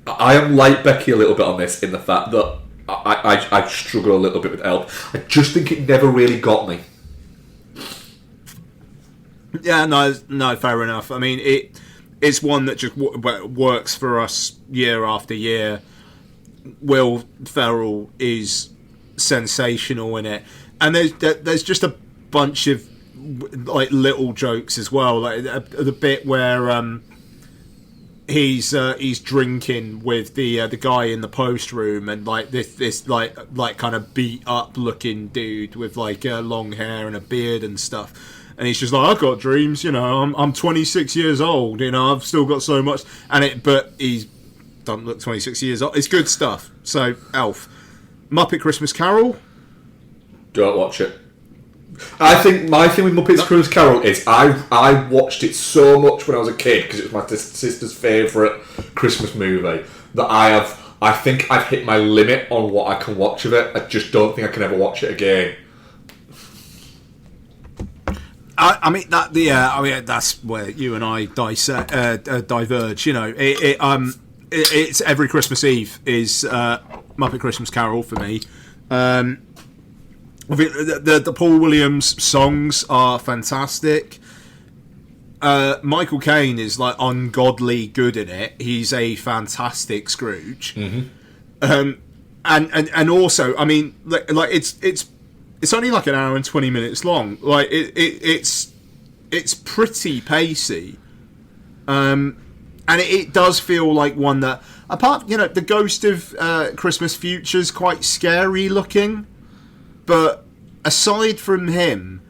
am like Becky a little bit on this in the fact that I struggle a little bit with Elf. I just think it never really got me. Yeah, no, fair enough. I mean, it's one that just works for us year after year. Will Ferrell is sensational in it, and there's just a bunch of like little jokes as well, like the bit where he's drinking with the guy in the post room, and like this like kind of beat up looking dude with like long hair and a beard and stuff. And he's just like, I've got dreams, you know. I'm 26 years old, you know. I've still got so much, but he's don't look 26 years old. It's good stuff. So, Elf, Muppet Christmas Carol. Don't watch it. I think my thing with Muppets Christmas Carol is I watched it so much when I was a kid because it was my sister's favourite Christmas movie that I think I've hit my limit on what I can watch of it. I just don't think I can ever watch it again. I mean that's where you and I diverge. You know, it's every Christmas Eve is Muppet Christmas Carol for me. I think the Paul Williams songs are fantastic. Michael Caine is like ungodly good in it. He's a fantastic Scrooge. Mm-hmm. And also, I mean, like it's only like an hour and 20 minutes long. Like it's pretty pacey, and it does feel like one that, apart, you know, the Ghost of Christmas Future's quite scary looking, but aside from him,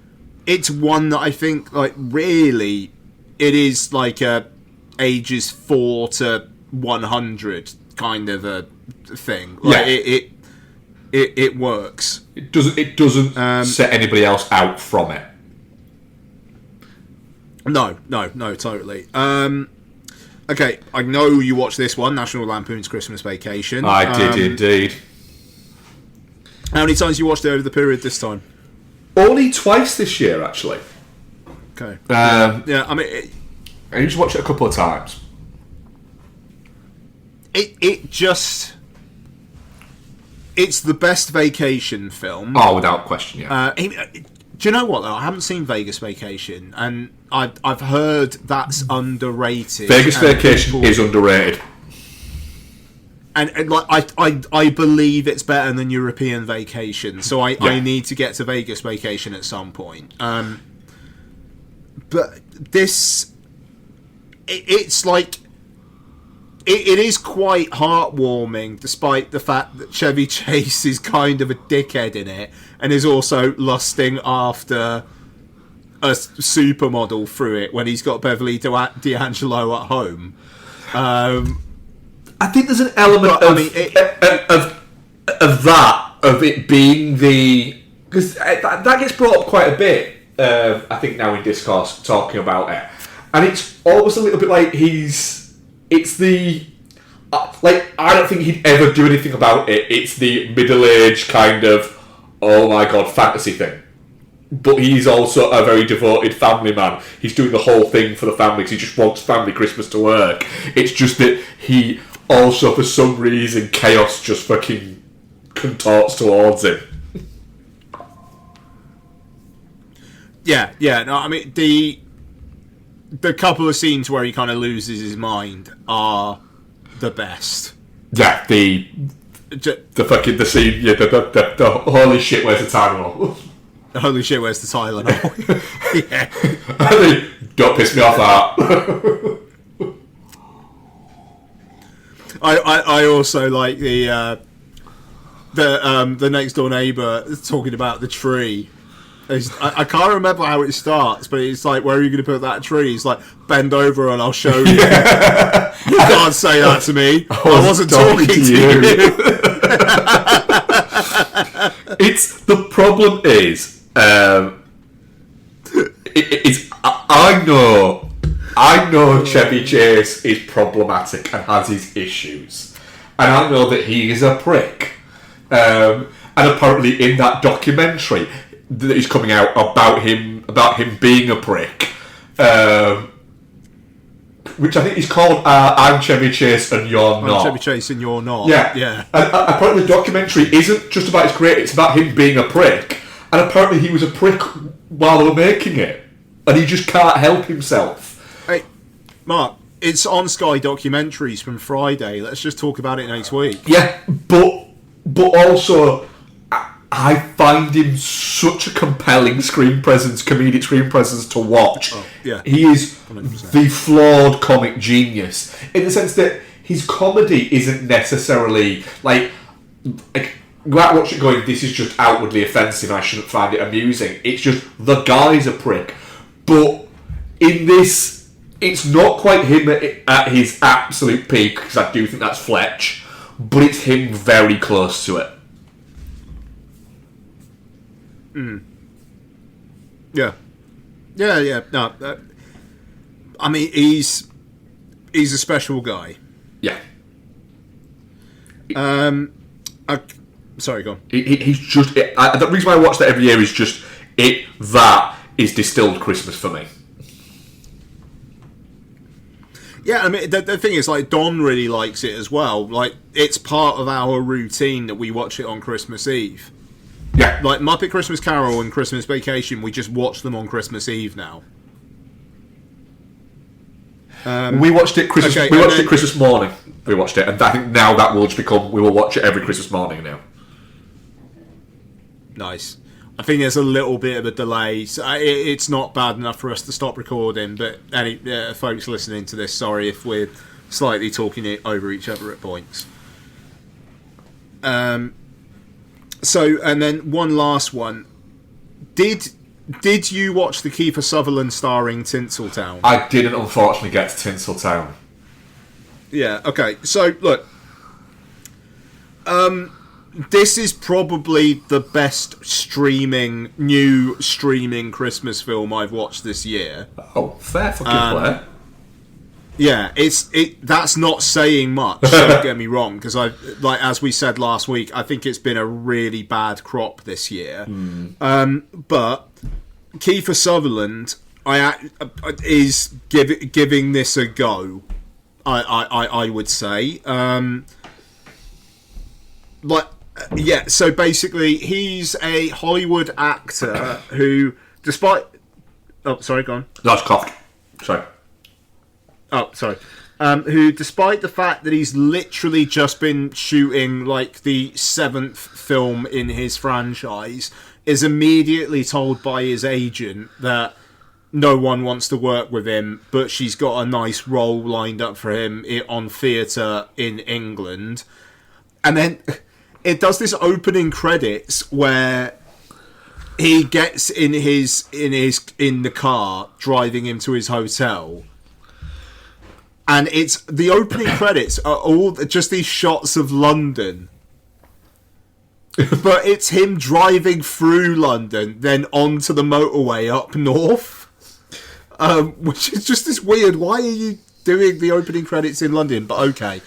it's one that I think like really it is like ages 4 to 100 kind of a thing. Like, yeah. It works. It doesn't set anybody else out from it. No, totally. Okay, I know you watched this one, National Lampoon's Christmas Vacation. I did indeed. How many times you watched it over the period this time? Only twice this year, actually. Okay. Yeah, I mean, I just watched it a couple of times. It's the best vacation film. Oh, without question, yeah. Do you know what, though? I haven't seen Vegas Vacation, and I've heard that's underrated. Vegas Vacation is underrated. And like I believe it's better than European Vacation, so I need to get to Vegas Vacation at some point. But this, it's like, it is quite heartwarming, despite the fact that Chevy Chase is kind of a dickhead in it, and is also lusting after a supermodel through it when he's got Beverly D'Angelo at home. I think there's an element of it being the, because that gets brought up quite a bit. I think now in discourse talking about it, and it's almost a little bit like it's the like, I don't think he'd ever do anything about it. It's the middle-aged kind of, oh my god, fantasy thing. But he's also a very devoted family man. He's doing the whole thing for the family because he just wants family Christmas to work. It's just that he also, for some reason, chaos just fucking contorts towards him. Yeah. No, I mean, the couple of scenes where he kind of loses his mind are the best. Yeah, the scene, yeah, the holy shit, where's the Tylenol? Holy shit, where's the Tylenol? Yeah. Don't piss me off that. I also like the next door neighbour talking about the tree. I can't remember how it starts, but it's like, where are you going to put that tree? It's like, bend over and I'll show you. Yeah. You can't say that to me. I wasn't talking to you. It's the problem is, I know Chevy Chase is problematic and has his issues, and I know that he is a prick. And apparently, in that documentary that is coming out about him being a prick, which I think is called "I'm Chevy Chase and You're Not." I'm Chevy Chase and You're Not. Yeah. And apparently, the documentary isn't just about his career; it's about him being a prick. And apparently, he was a prick while they were making it, and he just can't help himself. Hey, Mark, it's on Sky Documentaries from Friday. Let's just talk about it next week. Yeah, but also, I find him such a compelling comedic screen presence to watch. Oh, yeah. He is 100%. the flawed comic genius, in the sense that his comedy isn't necessarily like go out and watch it going, this is just outwardly offensive, I shouldn't find it amusing. It's just, the guy's a prick. But in this, it's not quite him at his absolute peak, because I do think that's Fletch, but it's him very close to it. Yeah. No, I mean, he's a special guy. Yeah. Sorry, go on. He's just... the reason why I watch that every year is just... That is distilled Christmas for me. Yeah, I mean, the thing is, like, Don really likes it as well. Like, it's part of our routine that we watch it on Christmas Eve. Yeah. Like, Muppet Christmas Carol and Christmas Vacation, we just watch them on Christmas Eve now. We watched it Christmas. Okay, we watched it Christmas morning. We watched it, and I think now that will just become. We will watch it every Christmas morning now. Nice. I think there's a little bit of a delay. So it's not bad enough for us to stop recording, but any folks listening to this, sorry if we're slightly talking it over each other at points. So, and then one last one. Did you watch the Kiefer Sutherland starring Tinseltown? I didn't, unfortunately, get to Tinseltown. Yeah, okay. So, look. This is probably the best new streaming Christmas film I've watched this year. Oh, fair fucking play. Yeah, that's not saying much, don't get me wrong, because as we said last week, I think it's been a really bad crop this year. But Kiefer Sutherland is giving this a go, I would say. Yeah, so basically, he's a Hollywood actor who, despite... Oh, sorry, go on. That's coughed. Sorry. Oh, sorry. Who, despite the fact that he's literally just been shooting, like, the 7th film in his franchise, is immediately told by his agent that no one wants to work with him, but she's got a nice role lined up for him on theatre in England. And then it does this opening credits where he gets in the car driving him to his hotel, and it's the opening credits are all just these shots of London, but it's him driving through London, then onto the motorway up north, which is just this weird. Why are you doing the opening credits in London? But okay.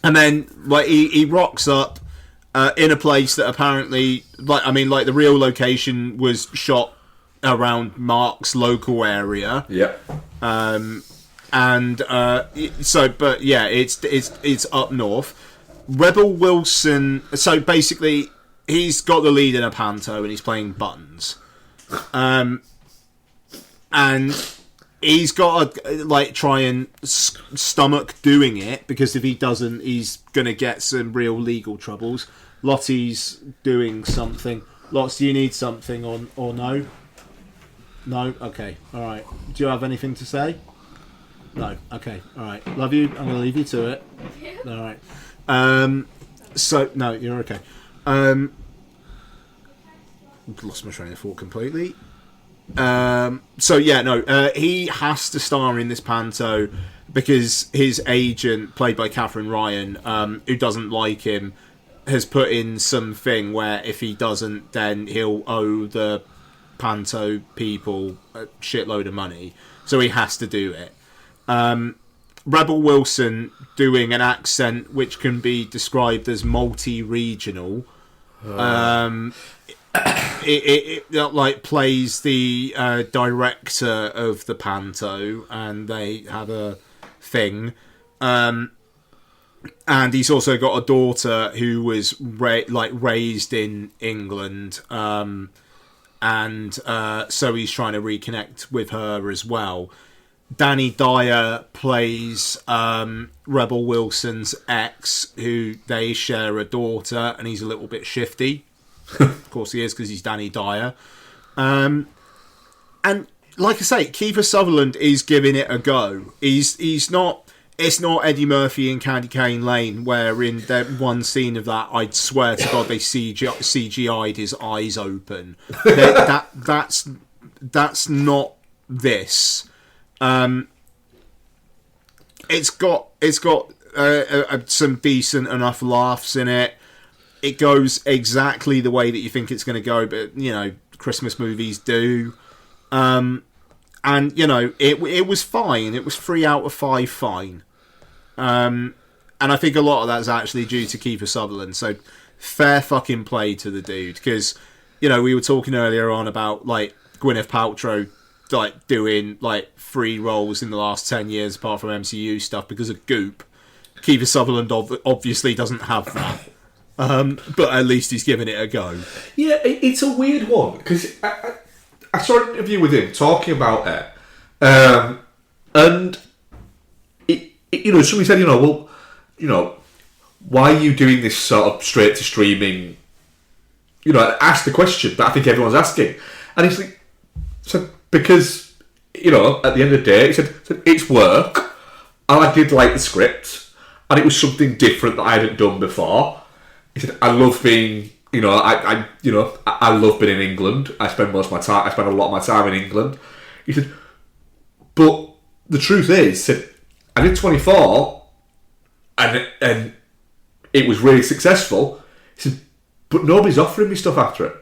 And then, like, he rocks up, in a place that apparently, like the real location was shot around Mark's local area. Yeah. It's up north. Rebel Wilson. So basically, he's got the lead in a panto and he's playing Buttons, and he's got to try and stomach doing it, because if he doesn't, he's gonna get some real legal troubles. Lottie's doing something. Lots, do you need something or no? No? Okay. Alright. Do you have anything to say? No. Okay. Alright. Love you. I'm going to leave you to it. Alright. So, no, you're okay. Lost my train of thought completely. He has to star in this panto because his agent, played by Catherine Ryan, who doesn't like him, has put in something where if he doesn't, then he'll owe the panto people a shitload of money. So he has to do it. Rebel Wilson doing an accent which can be described as multi-regional. It plays the director of the panto, and they have a thing. And he's also got a daughter who was raised in England, so he's trying to reconnect with her as well. Danny Dyer plays Rebel Wilson's ex, who they share a daughter, and he's a little bit shifty. Of course he is, because he's Danny Dyer. And like I say, Kiefer Sutherland is giving it a go. He's not... It's not Eddie Murphy in Candy Cane Lane, where in that one scene of that, I'd swear to God they CGI'd his eyes open. That's not this. It's got some decent enough laughs in it. It goes exactly the way that you think it's going to go, but Christmas movies do. And it was fine. It was 3 out of 5 fine. And I think a lot of that's actually due to Kiefer Sutherland. So fair fucking play to the dude, because we were talking earlier on about Gwyneth Paltrow doing 3 roles in the last 10 years apart from MCU stuff because of Goop. Kiefer Sutherland obviously doesn't have that. But at least he's giving it a go. Yeah, it's a weird one, because I saw an interview with him talking about it, and somebody said, why are you doing this sort of straight to streaming? Ask the question that I think everyone's asking, and he's like, because at the end of the day, he said it's work, and I did like the script, and it was something different that I hadn't done before. He said, I love being. I love being in England. I spend a lot of my time in England. He said, but the truth is, I did 24, and it was really successful. He said, but nobody's offering me stuff after it.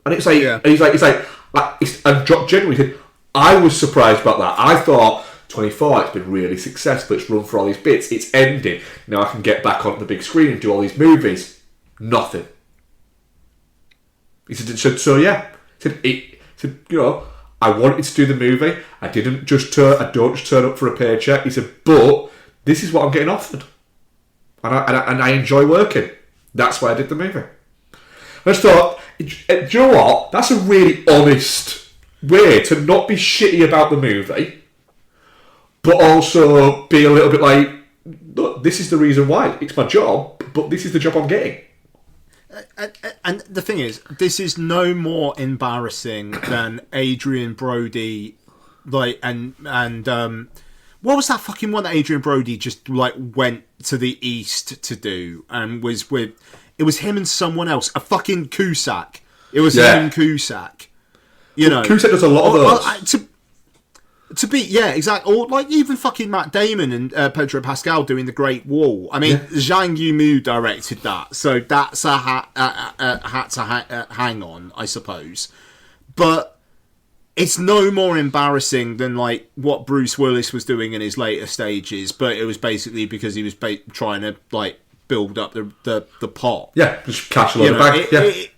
And it's like, yeah. And genuinely said, I was surprised about that. I thought 24, it's been really successful. It's run for all these bits. It's ending. Now I can get back onto the big screen and do all these movies. Nothing. He said, He said, I wanted to do the movie. I don't just turn up for a paycheck. He said, but this is what I'm getting offered, and I enjoy working. That's why I did the movie. I just thought, do you know what? That's a really honest way to not be shitty about the movie, but also be a little bit like, look, this is the reason why. It's my job, but this is the job I'm getting. And the thing is, this is no more embarrassing than Adrian Brody, what was that fucking one that Adrian Brody just went to the East to do, and was with, it was him and someone else, a fucking Cusack. It was him and Cusack. Cusack does a lot of those. Exactly. Or even fucking Matt Damon and Pedro Pascal doing The Great Wall. I mean, Zhang Yimou directed that, so that's a hat to hang on, I suppose. But it's no more embarrassing than what Bruce Willis was doing in his later stages. But it was basically because he was trying to build up the pot. Yeah, just catch a lot of bag.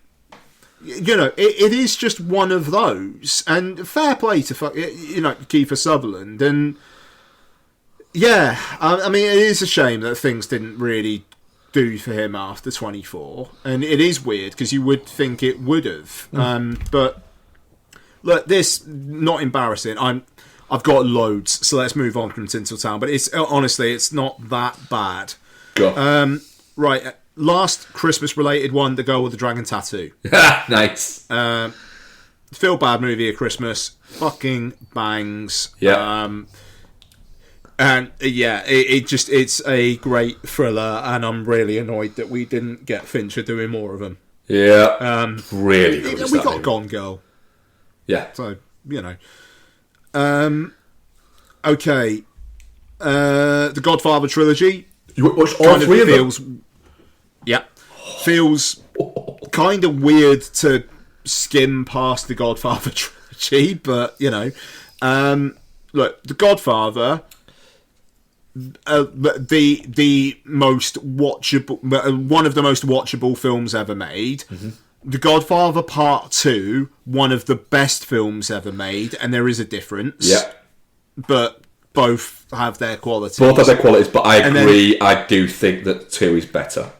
It is just one of those, and fair play to Kiefer Sutherland, and I mean, it is a shame that things didn't really do for him after 24, and it is weird because you would think it would have, but look, this not embarrassing. I've got loads, so let's move on from Tinseltown. But it's honestly, it's not that bad. Go. Right. Last Christmas-related one, The Girl with the Dragon Tattoo. Nice. Feel bad movie at Christmas. Fucking bangs. Yeah. It's a great thriller, and I'm really annoyed that we didn't get Fincher doing more of them. Yeah. Really. We got Gone Girl. Yeah. So, okay. The Godfather trilogy. You watched all three of them? Yeah. Feels kind of weird to skim past the Godfather trilogy, but, look, The Godfather, the most watchable, one of the most watchable films ever made. Mm-hmm. The Godfather Part 2, one of the best films ever made, and there is a difference. Yeah. But both have their qualities. But I agree, I do think that 2 is better.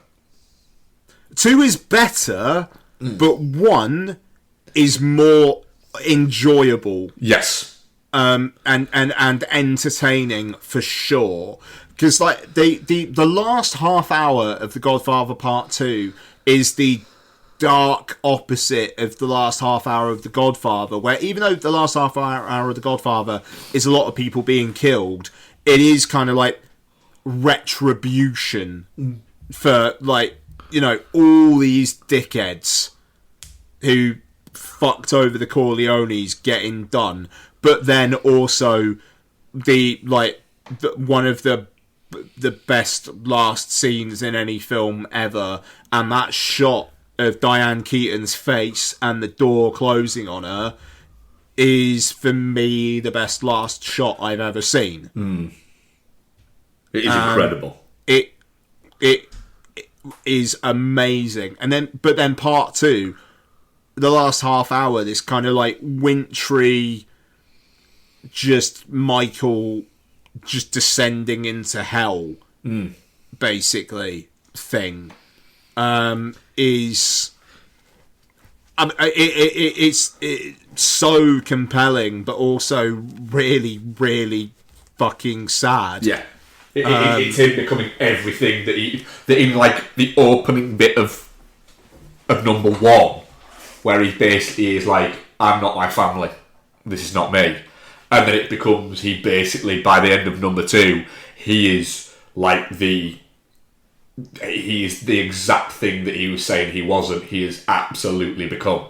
2 is better, but 1 is more enjoyable. Yes. And entertaining for sure. Because like the last half hour of The Godfather Part 2 is the dark opposite of the last half hour of The Godfather, where even though the last half hour of The Godfather is a lot of people being killed, it is kind of like retribution for all these dickheads who fucked over the Corleones getting done, but then also one of the best last scenes in any film ever, and that shot of Diane Keaton's face and the door closing on her is, for me, the best last shot I've ever seen. It is incredible. It is amazing. But then Part 2, the last half hour, this kind of like wintry, just Michael just descending into hell, basically, thing. It's so compelling, but also really, really fucking sad. Yeah, it's him becoming everything that in like the opening bit of number 1, where he basically is like, I'm not my family, this is not me, and then it becomes he basically by the end of number 2 he is like he is the exact thing that he was saying he wasn't. He has absolutely become.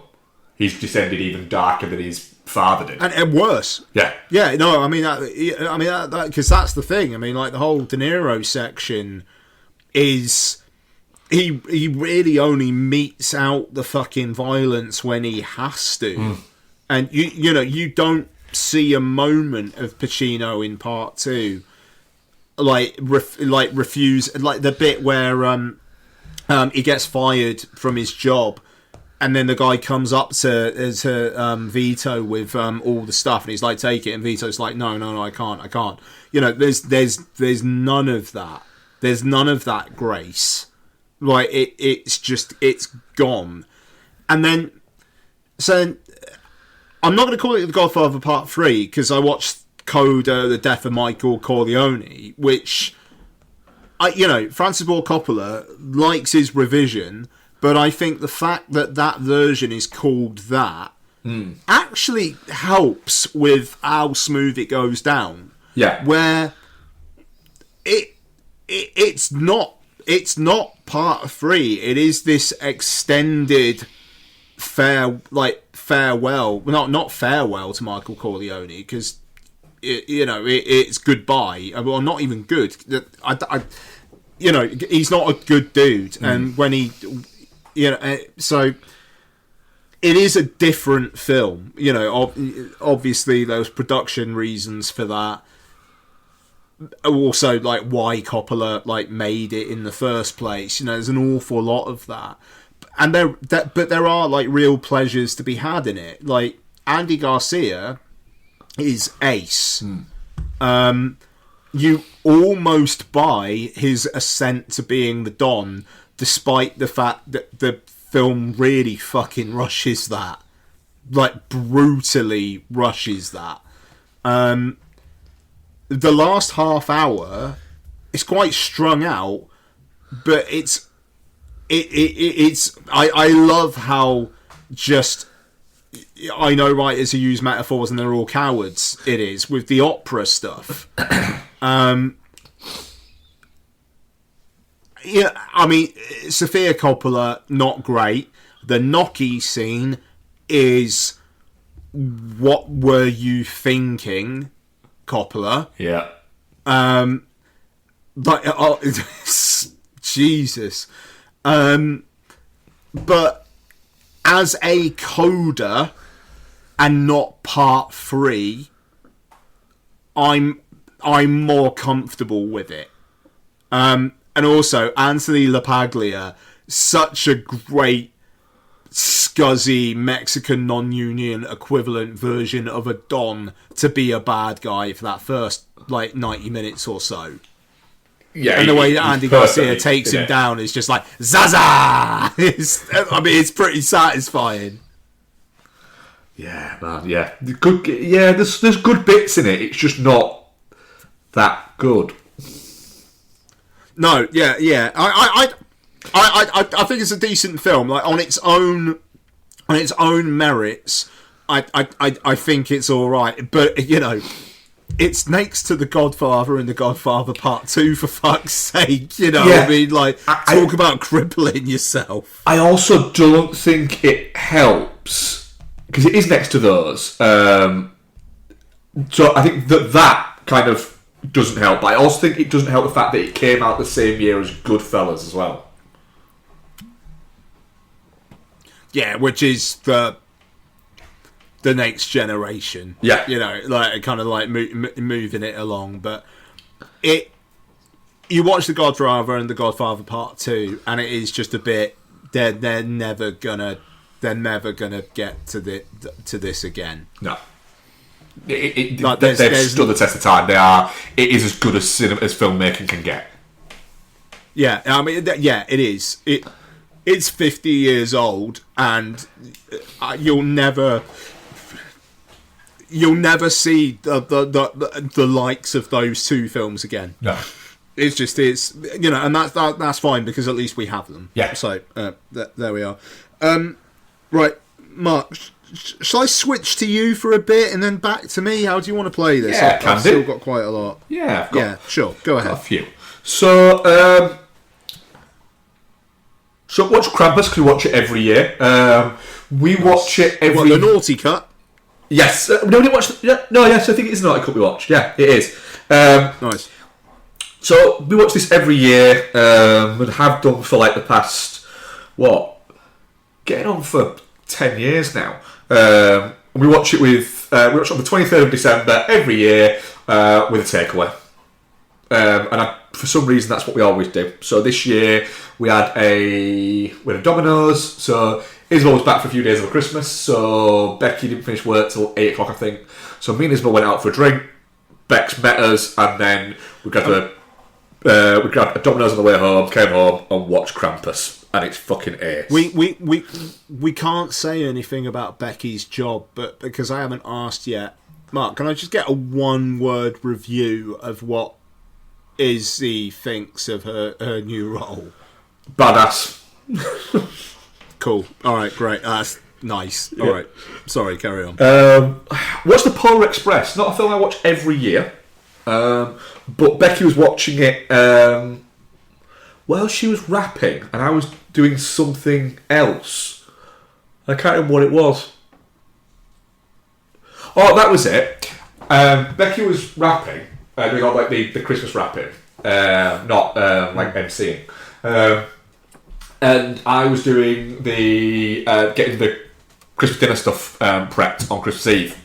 He's descended even darker than his father did, and worse. Yeah, yeah. No, I mean that because that's the thing. I mean, like the whole De Niro section is he really only metes out the fucking violence when he has to, and you don't see a moment of Pacino in Part 2. Refuse, like the bit where he gets fired from his job, and then the guy comes up to Vito with all the stuff, and he's like, take it, and Vito's like, no, I can't. There's none of that. There's none of that grace. Like it's gone. And then so I'm not going to call it The Godfather Part 3 because I watched Coda, The Death of Michael Corleone, which Francis Ford Coppola likes his revision, but I think the fact that version is called that actually helps with how smooth it goes down. Yeah, where it's not part of 3. It is this extended farewell, not farewell to Michael Corleone, because it's goodbye. Well, not even good. He's not a good dude, and when he, so it is a different film. Obviously, there's production reasons for that. also like why Coppola like made it in the first place. You know, there's an awful lot of that, and but there are like real pleasures to be had in it. Like Andy Garcia is ace. You almost buy his ascent to being the Don, despite the fact that the film really fucking rushes that, like brutally rushes that. The last half hour is quite strung out, but it's I love how just, I know writers who use metaphors and they're all cowards. It is with the opera stuff. Yeah, I mean, Sofia Coppola, not great. The Gnocchi scene is, what were you thinking, Coppola? Yeah. Like, oh, Jesus. But as a coda and not part 3, I'm more comfortable with it. And also, Anthony LaPaglia, such a great scuzzy Mexican non-union equivalent version of a Don to be a bad guy for that first like 90 minutes or so. Yeah, and the way that Andy Garcia takes him down is just like Zaza. It's pretty satisfying. Yeah, man. Yeah, good. Yeah, there's good bits in it. It's just not that good. No, yeah. I think it's a decent film. Like on its own merits, I think it's all right. But you know, it's next to The Godfather and The Godfather Part 2, for fuck's sake. You know, yeah. I mean, like, talk about crippling yourself. I also don't think it helps because it is next to those. So I think that kind of doesn't help. But I also think it doesn't help the fact that it came out the same year as Goodfellas as well. Yeah, which is the next generation. Yeah, you know, like kind of like moving it along. But you watch The Godfather and The Godfather Part 2, and it is just a bit. They're never gonna get to this again. No. They've stood the test of time. It is as good as filmmaking can get. Yeah, I mean, yeah, it is. It's 50 years old, and you'll never see the likes of those two films again. No, it's you know, and that's fine because at least we have them. Yeah. So there we are. Right, Mark. Shall I switch to you for a bit and then back to me? How do you want to play this? Yeah, I've still got quite a lot. Yeah, sure. Go ahead. A few. So, watch Krampus because we watch it every year. We watch it every. What, the naughty cut? Yes. No, we didn't watch. No, yes, I think it is the naughty cut we watched. Yeah, it is. Nice. So we watch this every year. And have done for like the past getting on for 10 years now. We watch it on the 23rd of December every year with a takeaway. And for some reason, that's what we always do. So this year we had a Domino's. So Isabel was back for a few days over Christmas. So Becky didn't finish work till 8 o'clock, I think. So me and Isabel went out for a drink. Bex met us, and then we grabbed a Domino's on the way home. Came home and watched Krampus. And it's fucking ace. We can't say anything about Becky's job, but because I haven't asked yet, Mark, can I just get a one-word review of what Izzy thinks of her new role? Badass. Cool. All right, great. That's nice. All right. Sorry, carry on. Watch The Polar Express. Not a film I watch every year, but Becky was watching it. Well, she was rapping, and I was doing something else. I can't remember what it was. Oh, that was it. Becky was rapping, doing all like the Christmas rapping, not like MCing. And I was doing the getting the Christmas dinner stuff prepped on Christmas Eve.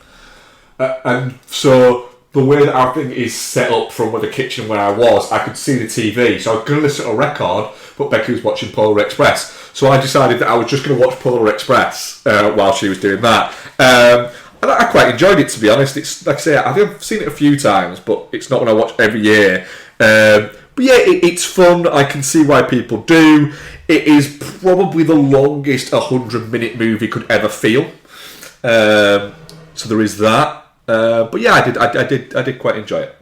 And so the way that our thing is set up from where the kitchen where I was, I could see the TV. So I was going to listen to a record, but Becky was watching Polar Express. So I decided that I was just going to watch Polar Express while she was doing that. And I quite enjoyed it, to be honest. It's like I say, I've seen it a few times, but it's not one I watch every year. But yeah, it's fun. I can see why people do. It is probably the longest 100-minute movie could ever feel. So there is that. But yeah, I did quite enjoy it.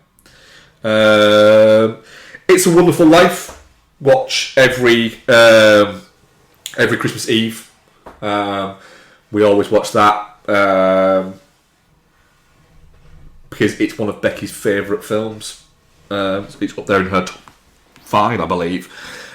It's a Wonderful Life. Watch every Christmas Eve. We always watch that. Because it's one of Becky's favourite films. It's up there in her top 5, I believe.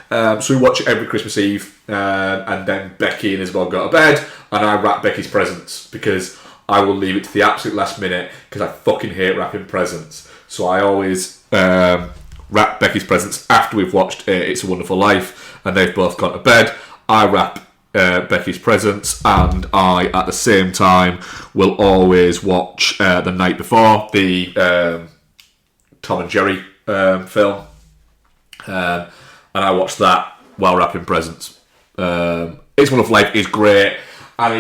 So we watch it every Christmas Eve, and then Becky and Isabel go to bed, and I wrap Becky's presents because I will leave it to the absolute last minute because I fucking hate wrapping presents. So I always wrap Becky's presents after we've watched It's a Wonderful Life, and they've both gone to bed. I wrap Becky's presents, and I at the same time will always watch the night before the Tom and Jerry film, and I watch that while wrapping presents. It's Wonderful Life is great, and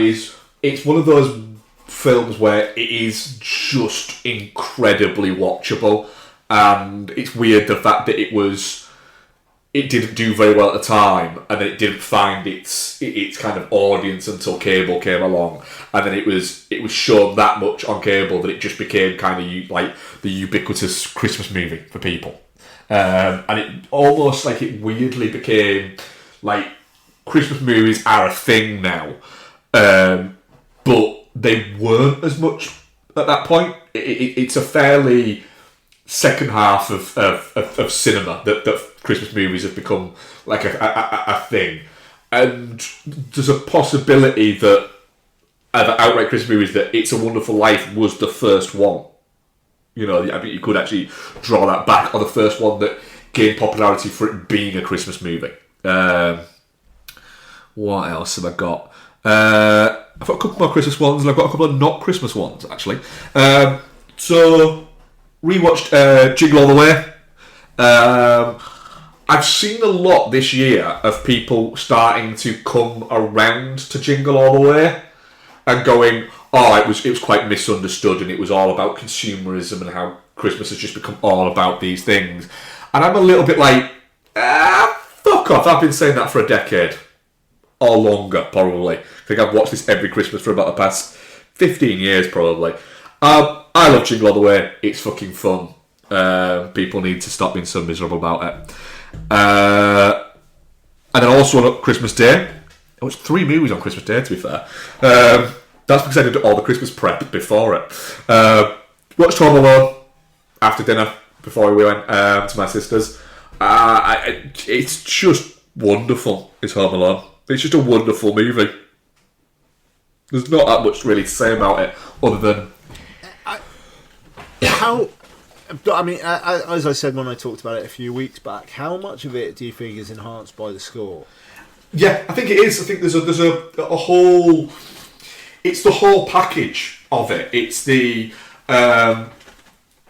it's one of those films where it is just incredibly watchable, and it's weird the fact that it didn't do very well at the time, and then it didn't find its kind of audience until cable came along, and then it was shown that much on cable that it just became kind of like the ubiquitous Christmas movie for people, and it almost like it weirdly became like Christmas movies are a thing now, but they weren't as much at that point. It's a fairly second half of cinema that Christmas movies have become like a thing, and there's a possibility that outright Christmas movies that It's a Wonderful Life was the first one. You know, I mean, you could actually draw that back on the first one that gained popularity for it being a Christmas movie. What else have I got? I've got a couple more Christmas ones, and I've got a couple of not Christmas ones actually. So rewatched Jingle All the Way. I've seen a lot this year of people starting to come around to Jingle All the Way and going, oh, it was quite misunderstood, and it was all about consumerism and how Christmas has just become all about these things. And I'm a little bit like, fuck off. I've been saying that for a decade or longer, probably. I think I've watched this every Christmas for about the past 15 years, probably. I love Jingle All the Way. It's fucking fun. People need to stop being so miserable about it. And then also on Christmas Day, I watched 3 movies on Christmas Day, to be fair. That's because I did all the Christmas prep before it. Watched Home Alone after dinner before we went to my sister's. It's just wonderful. It's Home Alone. It's just a wonderful movie. There's not that much really to say about it other than how. I mean, as I said when I talked about it a few weeks back, how much of it do you think is enhanced by the score? Yeah, I think it is. I think there's a whole. It's the whole package of it. It's the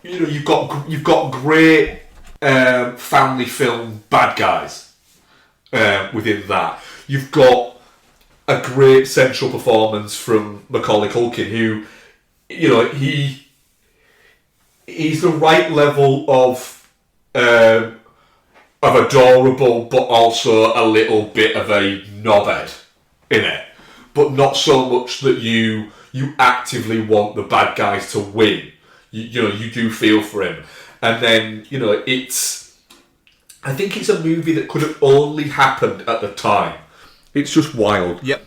you've got great family film bad guys within that. You've got a great central performance from Macaulay Culkin, who he's the right level of adorable, but also a little bit of a knobhead in it, but not so much that you actively want the bad guys to win. You do feel for him, and then I think it's a movie that could have only happened at the time. It's just wild. Yep.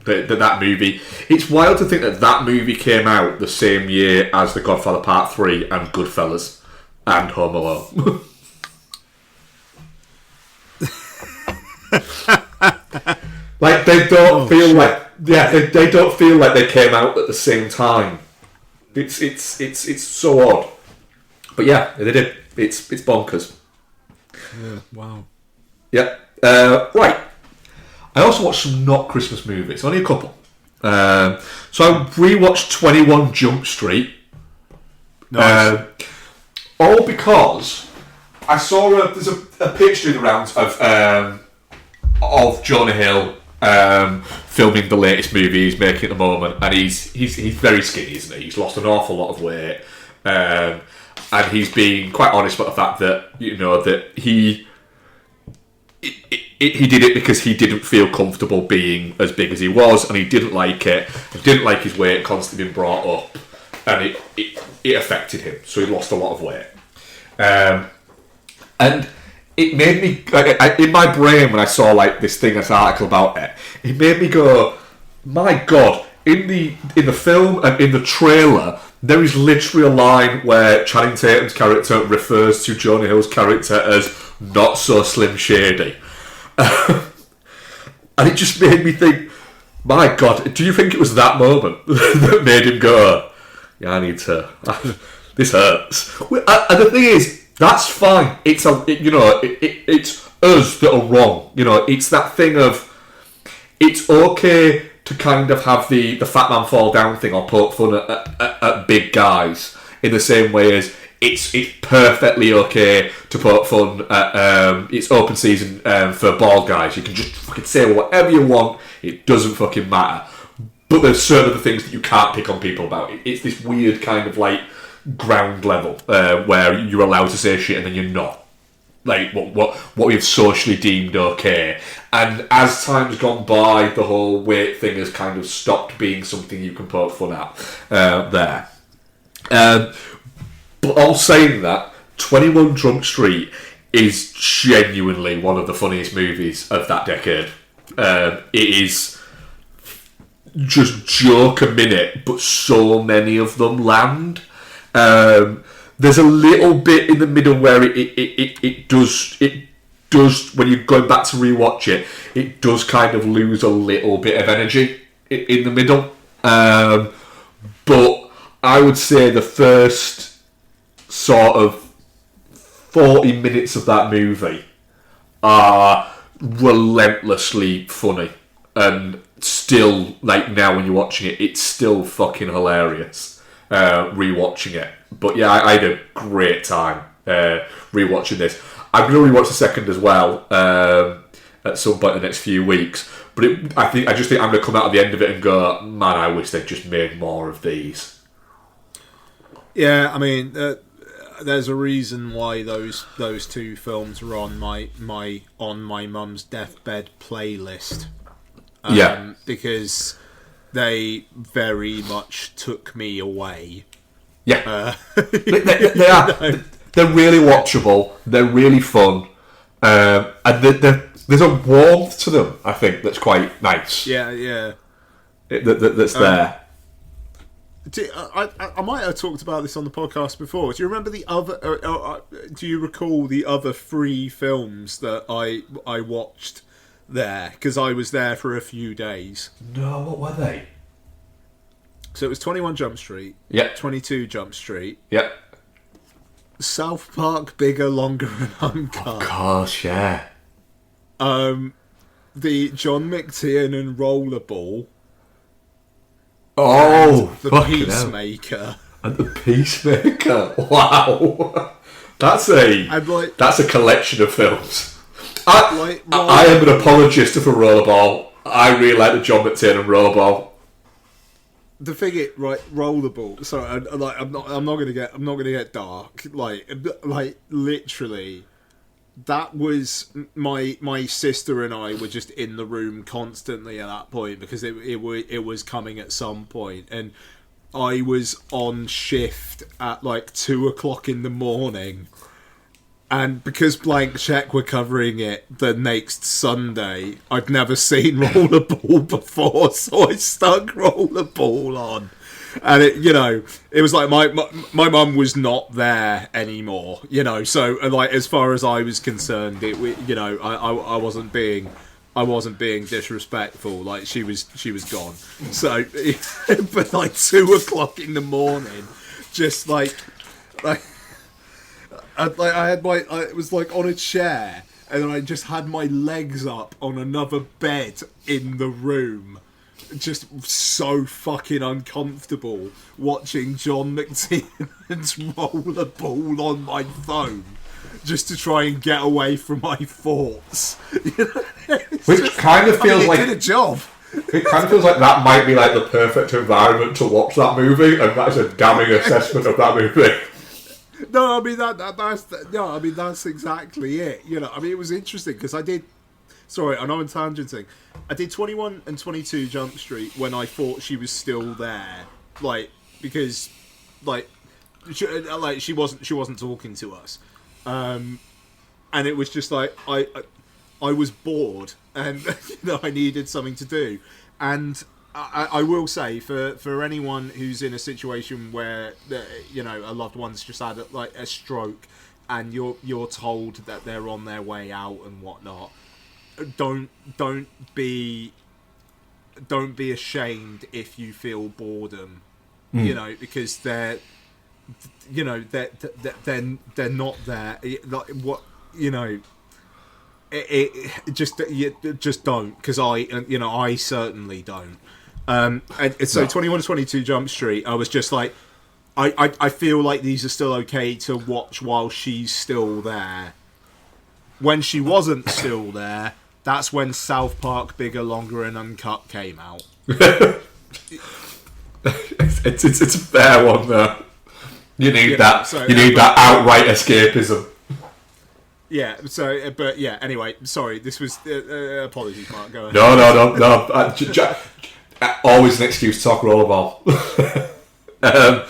That movie. It's wild to think that movie came out the same year as The Godfather Part 3 and Goodfellas and Home Alone. Like they don't feel shit. They don't feel like they came out at the same time. It's so odd. But yeah, they did. It's bonkers. Yeah. Wow. Yeah. Right. I also watched some not Christmas movies, only a couple. So I rewatched 21 Jump Street Nice. All because I saw there's a picture in the rounds of Jonah Hill filming the latest movie he's making at the moment, and he's very skinny, isn't he? He's lost an awful lot of weight, and he's being quite honest about the fact that that he did it because he didn't feel comfortable being as big as he was, and he didn't like it. He didn't like his weight constantly being brought up, and it affected him. So he lost a lot of weight, and it made me in my brain when I saw this article about it. It made me go, my God! In the film and in the trailer, there is literally a line where Channing Tatum's character refers to Jonah Hill's character as not so Slim Shady. And it just made me think, my God, do you think it was that moment that made him go, yeah, I need to, this hurts. And the thing is, that's fine. It's it's us that are wrong. It's that thing of, it's okay to kind of have the fat man fall down thing or poke fun at big guys in the same way as it's perfectly okay to poke fun at it's open season for bald guys. You can just fucking say whatever you want. It doesn't fucking matter. But there's certain other things that you can't pick on people about. It's this weird kind of ground level where you're allowed to say shit and then you're not. What we've socially deemed okay. And as time's gone by, the whole weight thing has kind of stopped being something you can poke fun at there. But all saying that, 21 Jump Street is genuinely one of the funniest movies of that decade. It is just joke a minute, but so many of them land. There's a little bit in the middle where it does when you're going back to rewatch it does kind of lose a little bit of energy in the middle. But I would say the first sort of 40 minutes of that movie are relentlessly funny, and still, now when you're watching it, it's still fucking hilarious rewatching it. But yeah, I had a great time rewatching this. I'm going to rewatch the second as well at some point in the next few weeks. But I just think I'm going to come out at the end of it and go, man, I wish they'd just made more of these. Yeah, I mean, there's a reason why those two films were on my mum's deathbed playlist. Because they very much took me away. Yeah, they are. They're really watchable. They're really fun, and there's a warmth to them, I think, that's quite nice. Yeah. That's there. I might have talked about this on the podcast before. Do you remember the other? Do you recall the other 3 films that I watched there? Because I was there for a few days. No, what were they? So it was 21 Jump Street. Yeah. 22 Jump Street. Yeah. South Park, Bigger, Longer, and Uncut. Of course, yeah. The John McTiernan and Rollerball. Oh, the Peacemaker. And the Peacemaker. Wow. That's a collection of films. I am an apologist for Rollerball. I really like the John McTiernan Rollerball. The thing is, Rollerball. Sorry, I'm not gonna get dark. Like literally, that was my sister and I were just in the room constantly at that point because it was coming at some point, and I was on shift at 2:00 in the morning. And because Blank Check were covering it the next Sunday, I'd never seen Rollerball before, so I stuck Rollerball on. And it was like my mum was not there anymore, so as far as I was concerned, I wasn't being disrespectful, she was gone. So, but 2:00 in the morning, just I was on a chair, and then I just had my legs up on another bed in the room, just so fucking uncomfortable watching John McTiernan's rollerball on my phone just to try and get away from my thoughts. Which kind of feels like it did a job. It kind of feels like that might be like the perfect environment to watch that movie, and that is a damning assessment of that movie. No, I mean that's exactly it. You know, I mean it was interesting because I did. Sorry, I know I'm tangenting. I did 21 and 22 Jump Street when I thought she was still there, like because, she wasn't talking to us, and it was just like I was bored and I needed something to do, and I will say for anyone who's in a situation where a loved one's just had a stroke, and you're told that they're on their way out and whatnot. Don't be ashamed if you feel boredom, because they're not there. Like what just don't, because I certainly don't. And so 21 to 22 Jump Street, I was just like, I feel like these are still okay to watch while she's still there. When she wasn't still there, that's when South Park Bigger, Longer and Uncut came out. It's a fair one though. You need that outright escapism. Yeah, so, but yeah, anyway, sorry, this was, apologies, Mark, go ahead. No. Always an excuse to talk rollerball. But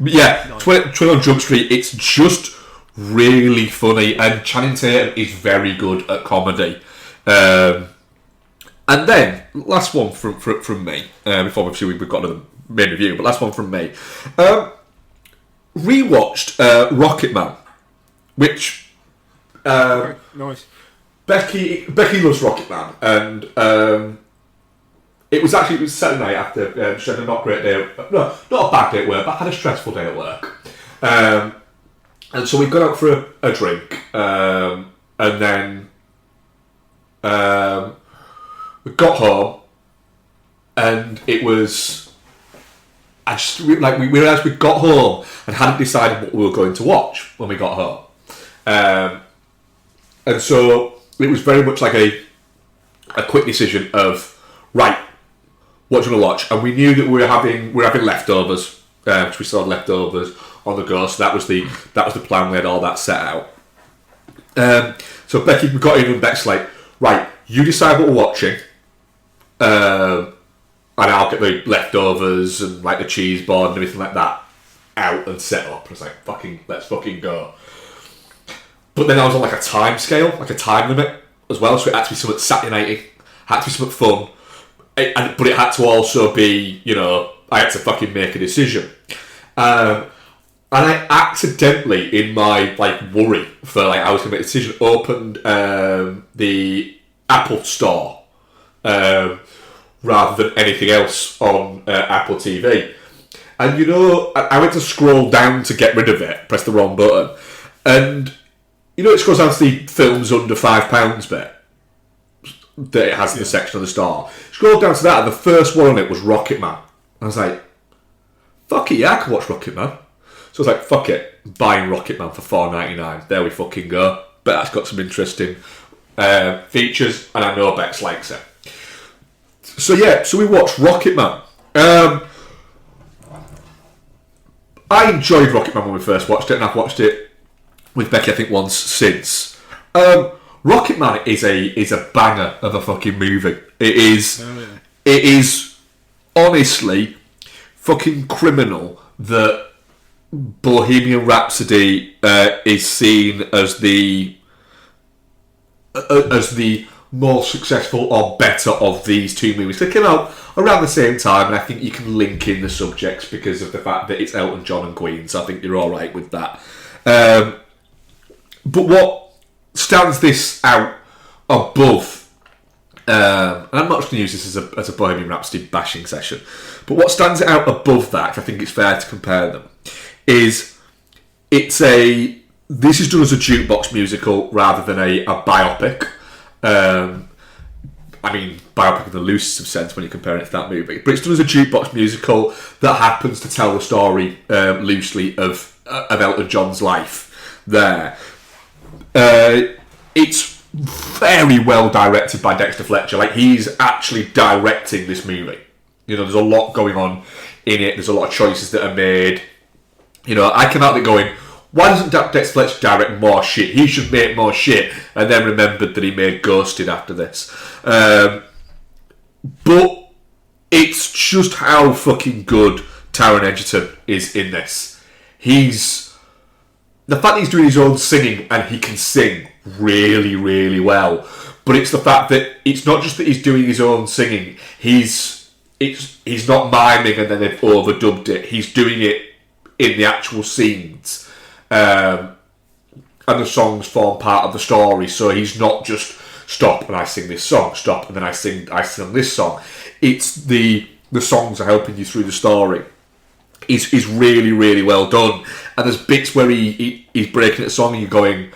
yeah, 21 Jump Street, it's just really funny, and Channing Tatum is very good at comedy. And then, last one from me, before obviously we've got to the main review, but last one from me. Rewatched Rocket Man, which... Okay, nice. Becky loves Rocket Man, and it was Saturday night after she had a not great day. No, not a bad day at work, but had a stressful day at work. And so we got out for a drink, and then we got home, and it was. We realised we got home and hadn't decided what we were going to watch when we got home. And so it was very much like a quick decision of, right, what do you want to watch? And we knew that we were having leftovers, because we still had leftovers on the go. So that was the plan. We had all that set out. So Becky got in and Beck's like, right, you decide what we're watching, and I'll get the leftovers and like the cheese board and everything like that out and set up. I was like, let's fucking go. But then I was on like a time scale, like a time limit as well, so it had to be something Saturday nighty, had to be something fun, but it had to also be, I had to fucking make a decision. And I accidentally, in my worry for I was going to make a decision, opened the Apple Store rather than anything else on Apple TV. And I went to scroll down to get rid of it, press the wrong button, and it scrolls down to the films under £5 bit that it has in the section of the store. Scrolled down to that, and the first one on it was Rocket Man. I was like, fuck it, yeah, I can watch Rocket Man. So I was like, fuck it, buying Rocket Man for $4.99. There we fucking go. But that's got some interesting features, and I know Bex likes it. So we watched Rocket Man. I enjoyed Rocket Man when we first watched it, and I've watched it with Becky, I think, once since. Rocket Man is a banger of a fucking movie. It is. Oh, yeah. It is honestly fucking criminal that Bohemian Rhapsody is seen as the more successful or better of these two movies. They came out around the same time, and I think you can link in the subjects because of the fact that it's Elton John and Queen. So I think you're all right with that. But what stands this out above, and I'm not just going to use this as a Bohemian Rhapsody bashing session, but what stands it out above that, I think it's fair to compare them, is this is done as a jukebox musical rather than a biopic. I mean, biopic in the loosest of sense when you're comparing it to that movie. But it's done as a jukebox musical that happens to tell the story loosely of Elton John's life there. It's very well directed by Dexter Fletcher. Like, he's actually directing this movie. You know, there's a lot going on in it. There's a lot of choices that are made. You know, I came out of it going, why doesn't Dexter Fletcher direct more shit? He should make more shit. And then remembered that he made Ghosted after this. But it's just how fucking good Taron Egerton is in this. The fact that he's doing his own singing and he can sing really, really well. But it's the fact that it's not just that he's doing his own singing. He's not miming and then they've overdubbed it. He's doing it in the actual scenes. And the songs form part of the story. So he's not just stop and I sing this song, stop and then I sing this song. It's the songs are helping you through the story. Is really, really well done. And there's bits where he's breaking a song and you're going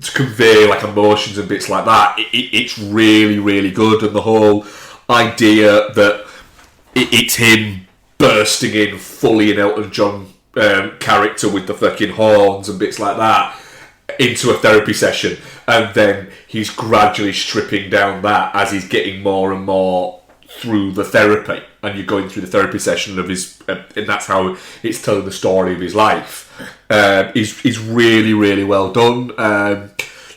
to convey like emotions and bits like that. It's really, really good. And the whole idea that it's him bursting in fully in Elton John character with the fucking horns and bits like that into a therapy session, and then he's gradually stripping down that as he's getting more and more through the therapy, and you're going through the therapy session of his, and that's how it's telling the story of his life. Is really, really well done.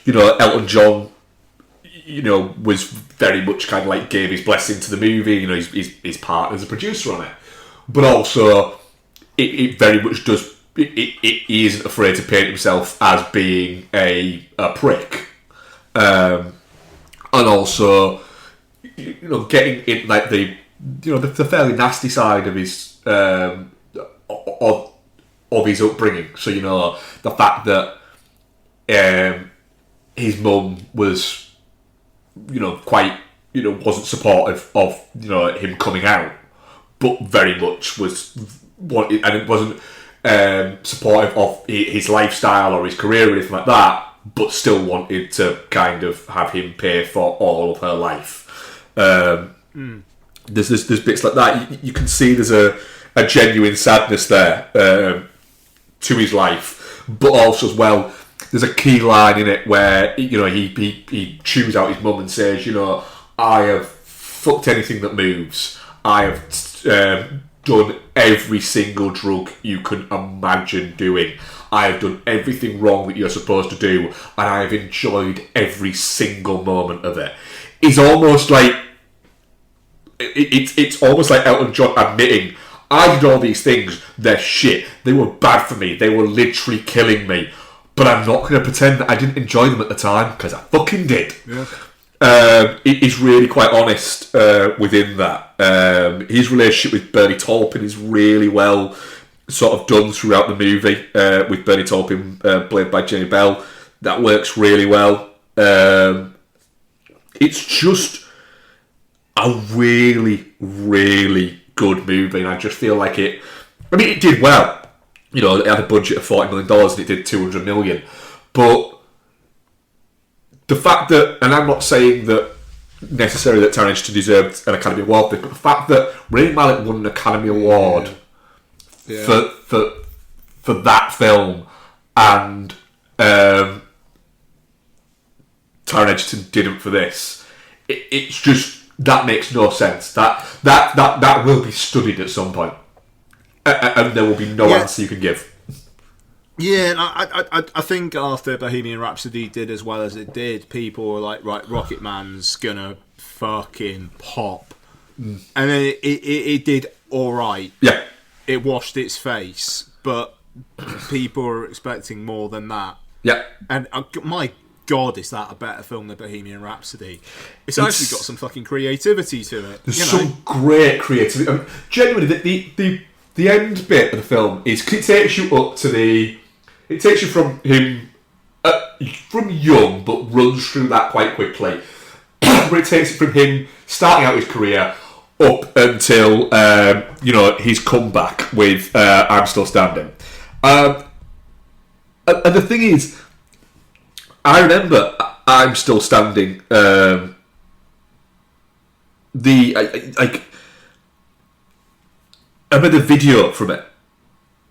You know, Elton John, you know, was very much kind of like gave his blessing to the movie. You know, his part as a producer on it, but also it very much does. He isn't afraid to paint himself as being a prick, and also, you know, getting in like the fairly nasty side of his of his upbringing. So, you know, the fact that his mum was, you know, quite, you know, wasn't supportive of, you know, him coming out, but very much was wanted, and it wasn't supportive of his lifestyle or his career or anything like that, but still wanted to kind of have him pay for all of her life. There's bits like that. You can see there's a genuine sadness there to his life, but also as well, there's a key line in it where, you know, he chews out his mum and says, you know, I have fucked anything that moves. I have done every single drug you can imagine doing. I have done everything wrong that you're supposed to do, and I have enjoyed every single moment of it. It's almost like it's almost like Elton John admitting, I did all these things, they're shit, they were bad for me, they were literally killing me, but I'm not going to pretend that I didn't enjoy them at the time, because I fucking did. Yeah. He's really quite honest within that. His relationship with Bernie Taupin is really well sort of done throughout the movie, with Bernie Taupin played by Jenny Bell. That works really well. It's just a really, really good movie, and I just feel like it did well. You know, it had a budget of $40 million and it did $200 million, but the fact that, and I'm not saying that necessarily that Taron Egerton deserved an Academy Award, but the fact that Rami Malek won an Academy Award for that film, and Taron Egerton didn't for this, it's just, that makes no sense. That will be studied at some point, and there will be no answer you can give. Yeah, and I think after Bohemian Rhapsody did as well as it did, people were like, right, Rocket Man's gonna fucking pop. And then it did alright. Yeah. It washed its face, but people were expecting more than that. Yeah. And my God, is that a better film than Bohemian Rhapsody? It's actually got some fucking creativity to it. There's some great creativity. I mean, genuinely, the end bit of the film is, it takes you up to it takes you from him from young, but runs through that quite quickly. But it takes it from him starting out his career up until you know, his comeback with I'm Still Standing. And the thing is, I remember I'm Still Standing I remember the video from it.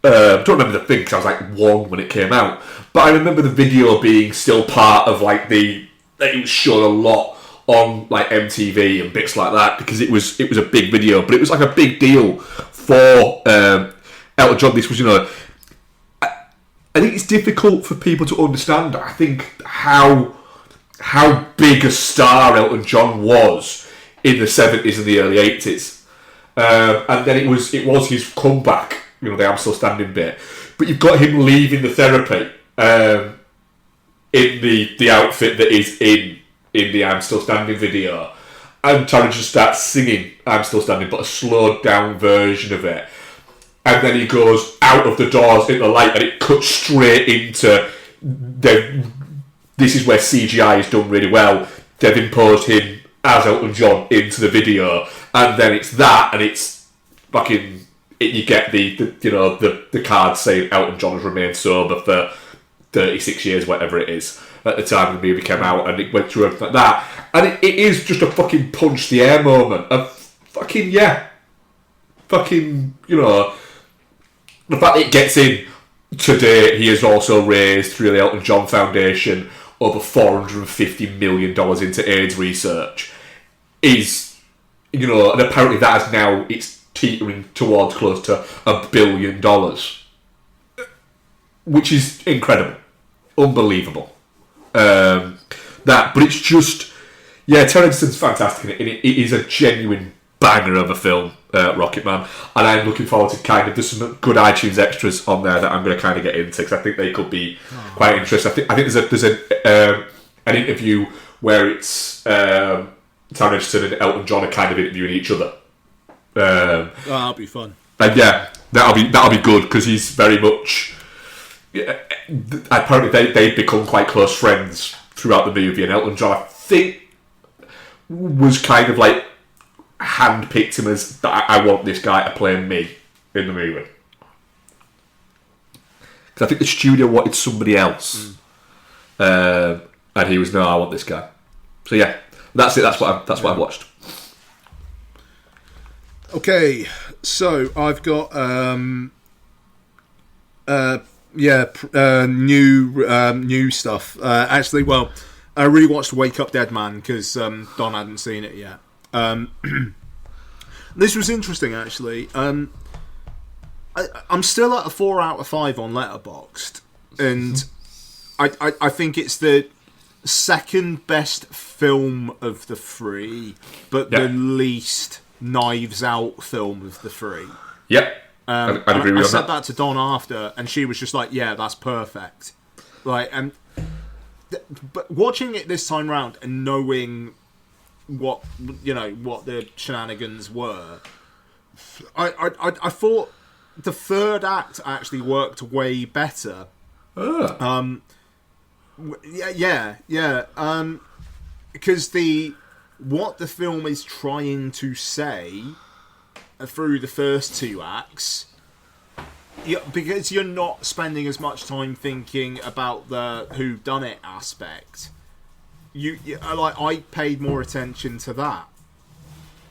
I don't remember the thing because I was like 1 when it came out, but I remember the video being still part of like it was shown a lot on like MTV and bits like that because it was a big video, but it was like a big deal for Elton John. This was, I think it's difficult for people to understand. I think how big a star Elton John was in the 70s and the early 80s, and then it was his comeback. The I'm Still Standing bit, but you've got him leaving the therapy in the outfit that is in the I'm Still Standing video, and trying to just start singing I'm Still Standing, but a slowed down version of it. And then he goes out of the doors in the light, and it cuts straight into this is where CGI is done really well. They've imposed him as Elton John into the video, and then it's that, and it's fucking. You get the card saying Elton John has remained sober for 36 years, whatever it is, at the time the movie came out, and it went through everything like that. And it is just a fucking punch the air moment. The fact that it gets in today, he has also raised through the Elton John Foundation over $450 million into AIDS research. And apparently that is now it's teetering towards close to $1 billion, which is incredible, unbelievable. But it's just, Terence Hiddleston's fantastic in it. It is a genuine banger of a film, Rocketman, and I'm looking forward to there's some good iTunes extras on there that I'm going to kind of get into because I think they could be quite interesting. I think there's an interview where it's Terence Hiddleston and Elton John are kind of interviewing each other. That'll be fun. And that'll be good because he's very much. Apparently, they've become quite close friends throughout the movie, and Elton John, I think, was kind of like handpicked him as I want this guy to play me in the movie. Because I think the studio wanted somebody else, and he was I want this guy. So yeah, that's it. That's what I've watched. Okay, so I've got new stuff. Actually, well, I really watched Wake Up Dead Man because Don hadn't seen it yet. This was interesting, actually. I'm still at a 4 out of 5 on Letterboxd, and I think it's the second best film of the 3, but the least Knives Out film of the 3. Yep. I'd agree with I that. said that to Don after, and she was just like, "Yeah, that's perfect." But watching it this time round and knowing what the shenanigans were, I thought the third act actually worked way better. Because what the film is trying to say through the first 2 acts, because you're not spending as much time thinking about the whodunit aspect, I paid more attention to that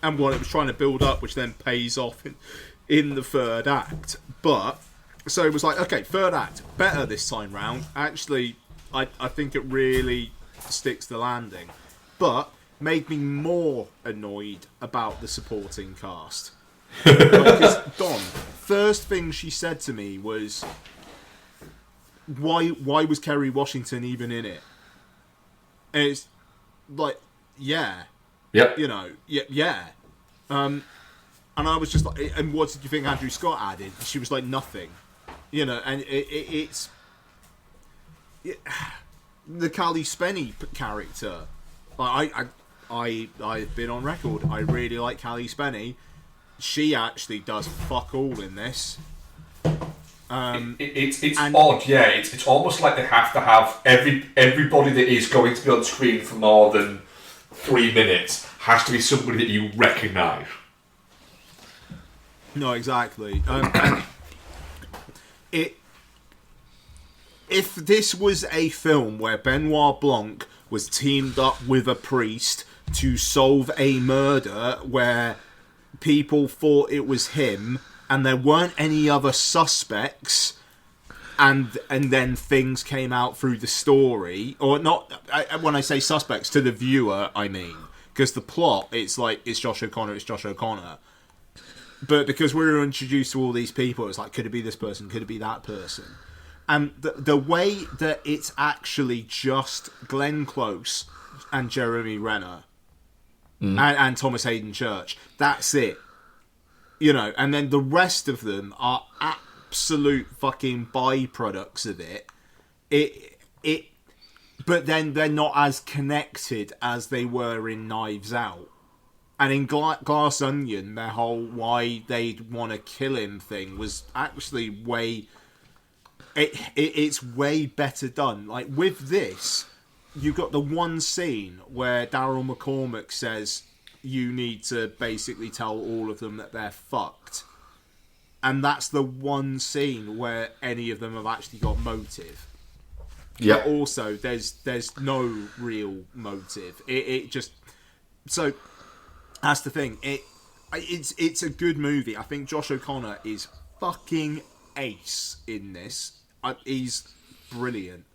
and what it was trying to build up, which then pays off in the third act. But so it was like, okay, third act better this time round. Actually, I think it really sticks the landing, but made me more annoyed about the supporting cast. Because Don, first thing she said to me was, why was Kerry Washington even in it? And it's like, Yep. And I was just like, and what did you think Andrew Scott added? She was like, nothing. And it's the Callie Spenny character. I've been on record. I really like Callie Spenny. She actually does fuck all in this. It's odd, yeah. It's almost like they have to have everybody that is going to be on screen for more than 3 minutes has to be somebody that you recognise. No, exactly. If this was a film where Benoit Blanc was teamed up with a priest to solve a murder where people thought it was him and there weren't any other suspects, and then things came out through the story, or not. When I say suspects, to the viewer, I mean, because the plot, it's like, it's Josh O'Connor. But because we were introduced to all these people, it's like, could it be this person? Could it be that person? And the way that it's actually just Glenn Close and Jeremy Renner and Thomas Hayden Church, that's it. You know, and then the rest of them are absolute fucking byproducts of it. But then they're not as connected as they were in Knives Out. And in Glass Onion, their whole why they'd want to kill him thing was actually way... It's way better done. Like, with this, you've got the one scene where Daryl McCormack says, you need to basically tell all of them that they're fucked. And that's the one scene where any of them have actually got motive. Yeah. But also, there's no real motive. It just... So... That's the thing. It's a good movie. I think Josh O'Connor is fucking ace in this. He's brilliant,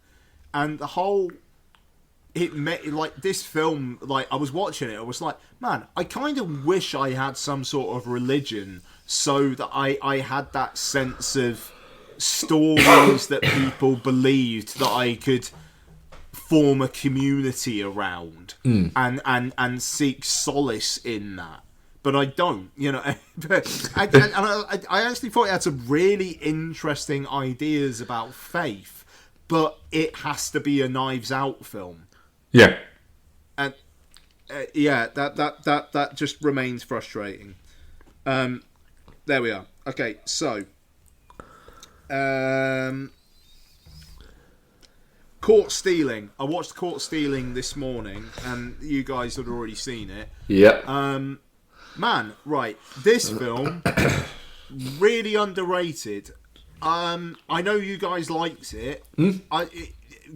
and the whole this film. Like, I was watching it, I was like, man, I kind of wish I had some sort of religion so that I had that sense of stories that people believed that I could form a community around and seek solace in that, but I don't, you know. I actually thought it had some really interesting ideas about faith, but it has to be a Knives Out film. Yeah, and that just remains frustrating. There we are. Okay, so Caught Stealing. I watched Caught Stealing this morning, and you guys had already seen it. Yeah. Man, right, this film really underrated. I know you guys liked it.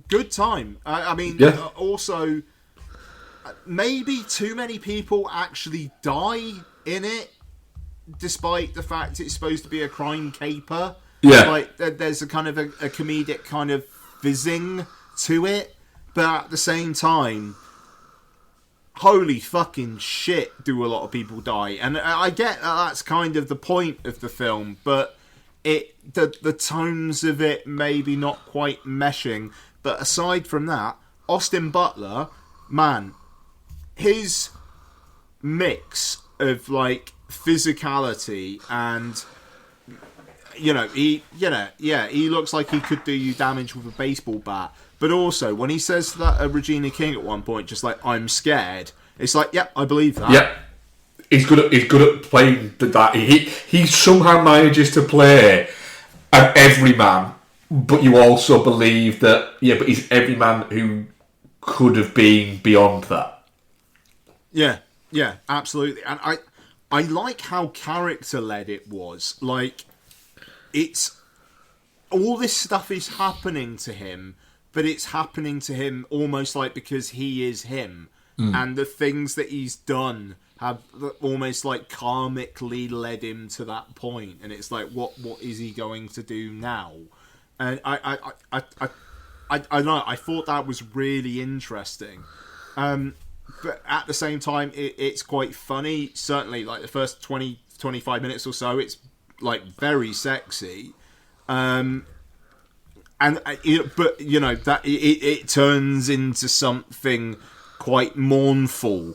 Good time. I mean, also, maybe too many people actually die in it, despite the fact it's supposed to be a crime caper. Yeah. Like, there's a kind of a comedic kind of fizzing to it, but at the same time, holy fucking shit, do a lot of people die. And I get that's kind of the point of the film, but the tones of it maybe not quite meshing. But aside from that, Austin Butler, man, his mix of like physicality and, you know, he looks like he could do you damage with a baseball bat. But also, when he says to that Regina King at one point, just like, I'm scared, it's like, yeah, I believe that. Yeah, he's good at playing that. He somehow manages to play an everyman, but you also believe that, yeah, but he's every man who could have been beyond that. Yeah, absolutely. And I like how character-led it was. Like, it's all this stuff is happening to him, but it's happening to him almost like because he is him, and the things that he's done have almost like karmically led him to that point. And it's like, what is he going to do now? And I don't know. I thought that was really interesting, but at the same time, it's quite funny. Certainly, like the first 20-25 minutes or so, it's like very sexy, but you know that it turns into something quite mournful,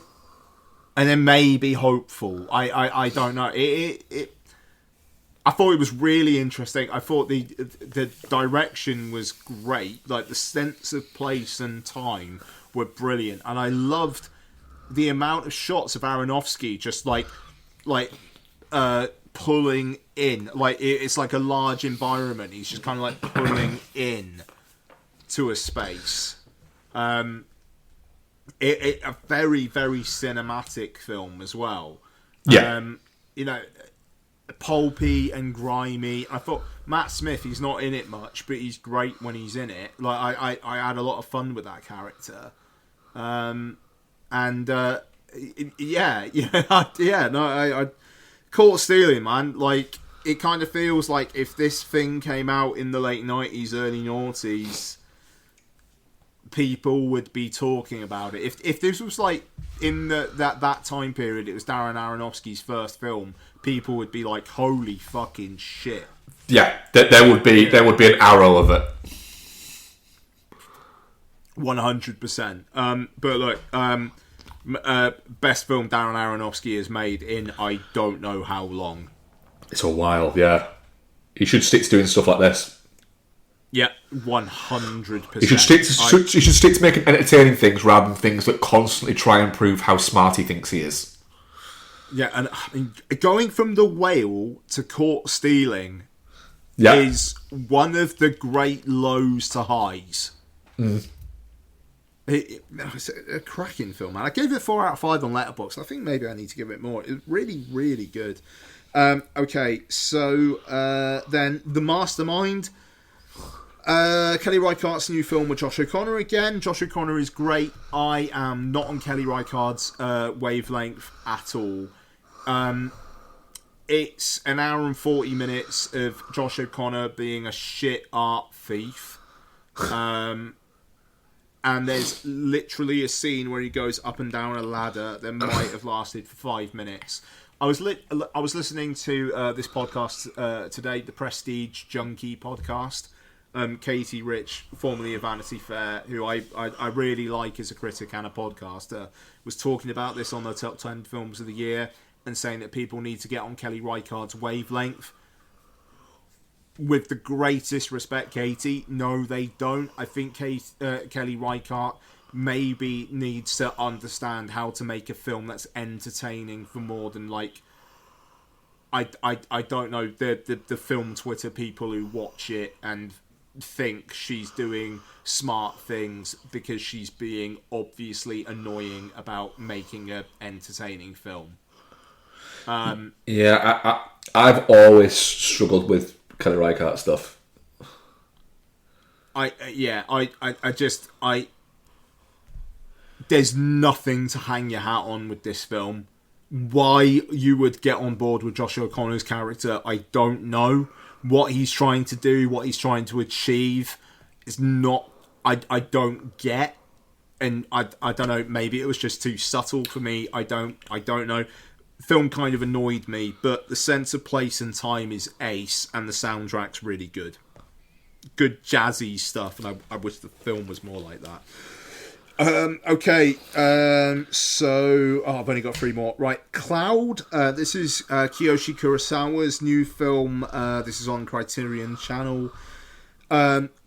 and then maybe hopeful. I don't know. I thought it was really interesting. I thought the direction was great. Like the sense of place and time were brilliant, and I loved the amount of shots of Aronofsky just like pulling in. Like it's like a large environment. He's just kind of like pulling in to a space. A very, very cinematic film as well. Yeah. You know, pulpy and grimy. I thought Matt Smith, he's not in it much, but he's great when he's in it. Like I had a lot of fun with that character. And I Caught Stealing, man. Like, it kind of feels like if this thing came out in the late 90s, early noughties, people would be talking about it. If this was like in that time period, it was Darren Aronofsky's first film, people would be like, "Holy fucking shit!" Yeah, there would be an arrow of it. 100%. But look, best film Darren Aronofsky has made in I don't know how long. It's a while, yeah. He should stick to doing stuff like this. Yeah, 100%. He should stick to making entertaining things rather than things that constantly try and prove how smart he thinks he is. Yeah, and I mean, going from The Whale to Caught Stealing is one of the great lows to highs. It's a cracking film, man. I gave it 4 out of 5 on Letterboxd. I think maybe I need to give it more. It's really, really good. Okay, so then The Mastermind. Kelly Reichardt's new film with Josh O'Connor again. Josh O'Connor is great. I am not on Kelly Reichardt's wavelength at all. It's an hour and 40 minutes of Josh O'Connor being a shit art thief. And there's literally a scene where he goes up and down a ladder that might have lasted for 5 minutes. I was listening to this podcast today, the Prestige Junkie podcast. Katie Rich, formerly of Vanity Fair, who I really like as a critic and a podcaster, was talking about this on the top 10 films of the year and saying that people need to get on Kelly Reichardt's wavelength. With the greatest respect, Katie, no, they don't. I think Kelly Reichardt maybe needs to understand how to make a film that's entertaining for more than like I don't know the film Twitter people who watch it and think she's doing smart things because she's being obviously annoying about making an entertaining film. I've always struggled with Kelly Reichardt stuff. There's nothing to hang your hat on with this film. Why you would get on board with Josh O'Connor's character, I don't know. What he's trying to do, what he's trying to achieve, is not. I don't get, and I don't know. Maybe it was just too subtle for me. I don't know. Film kind of annoyed me, but the sense of place and time is ace, and the soundtrack's really good. Good jazzy stuff, and I wish the film was more like that. Okay, so I've only got 3 more. Right, Cloud. This is Kiyoshi Kurosawa's new film. This is on Criterion Channel.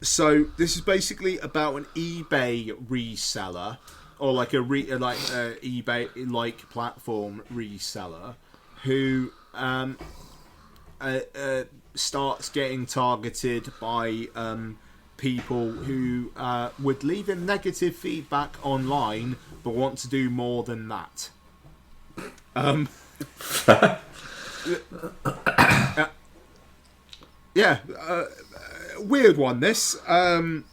So this is basically about an eBay reseller, or like eBay like platform reseller, who starts getting targeted by people who would leave him negative feedback online but want to do more than that. Weird one, this. So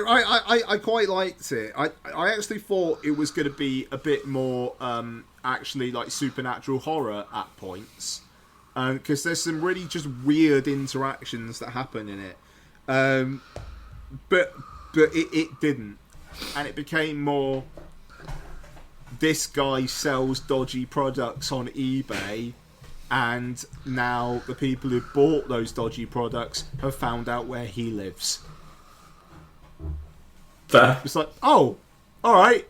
I quite liked it. I actually thought it was going to be a bit more actually like supernatural horror at points. Because there's some really just weird interactions that happen in it, but it didn't, and it became more. This guy sells dodgy products on eBay, and now the people who bought those dodgy products have found out where he lives. Fair. It's like, oh, all right,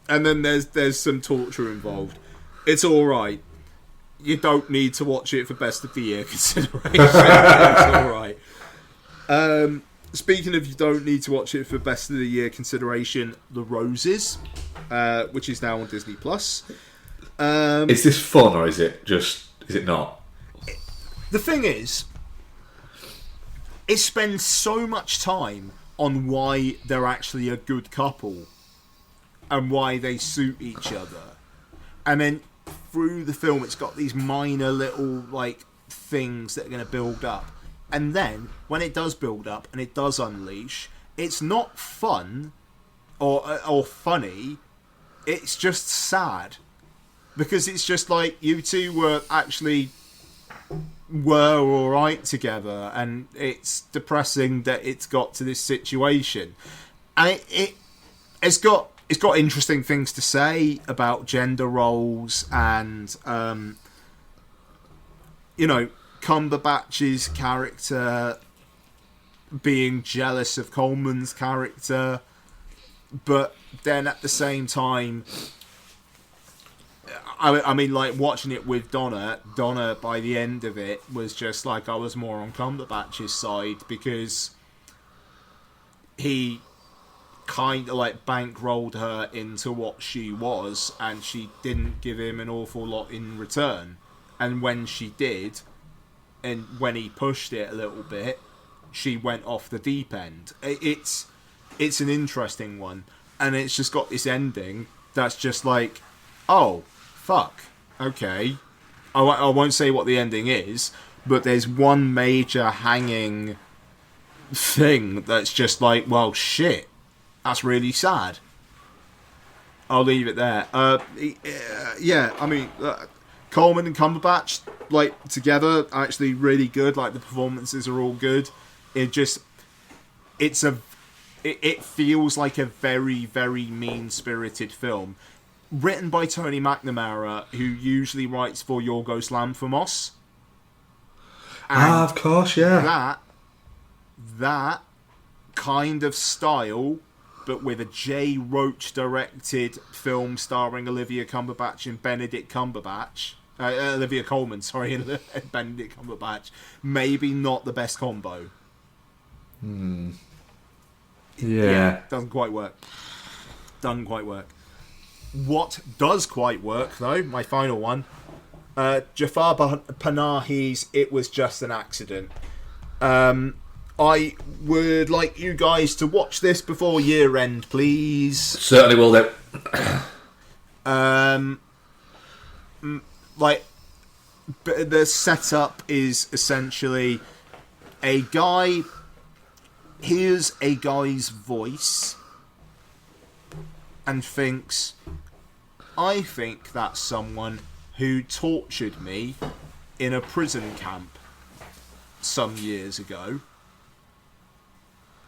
and then there's some torture involved. It's all right. You don't need to watch it for best of the year consideration. It's alright. Speaking of you don't need to watch it for best of the year consideration, The Roses, which is now on Disney Plus. Is this fun or is it not? The thing is, it spends so much time on why they're actually a good couple and why they suit each other. And then through the film, it's got these minor little like things that are going to build up, and then when it does build up and it does unleash, it's not fun or funny. It's just sad because it's just like you two were all right together, and it's depressing that it's got to this situation. And it's got interesting things to say about gender roles and Cumberbatch's character being jealous of Coleman's character, but then at the same time, I mean, like, watching it with Donna by the end of it was just like I was more on Cumberbatch's side because he kind of like bankrolled her into what she was, and she didn't give him an awful lot in return. And when she did, and when he pushed it a little bit, she went off the deep end. It's an interesting one, and it's just got this ending that's just like, oh, fuck, okay. I won't say what the ending is, but there's one major hanging thing that's just like, well, shit, that's really sad. I'll leave it there. Yeah, I mean, Coleman and Cumberbatch, like, together, actually really good. Like, the performances are all good. It feels like a very, very mean-spirited film. Written by Tony McNamara, who usually writes for Yorgos Lanthimos. Of course, yeah. That kind of style, but with a Jay Roach-directed film starring Olivia Cumberbatch and Benedict Cumberbatch. Olivia Colman, sorry, and Benedict Cumberbatch. Maybe not the best combo. Yeah. Doesn't quite work. What does quite work, though, my final one, Jafar Panahi's It Was Just an Accident. I would like you guys to watch this before year end, please. Certainly will do. Like, the setup is essentially a guy hears a guy's voice and thinks, I think that's someone who tortured me in a prison camp some years ago.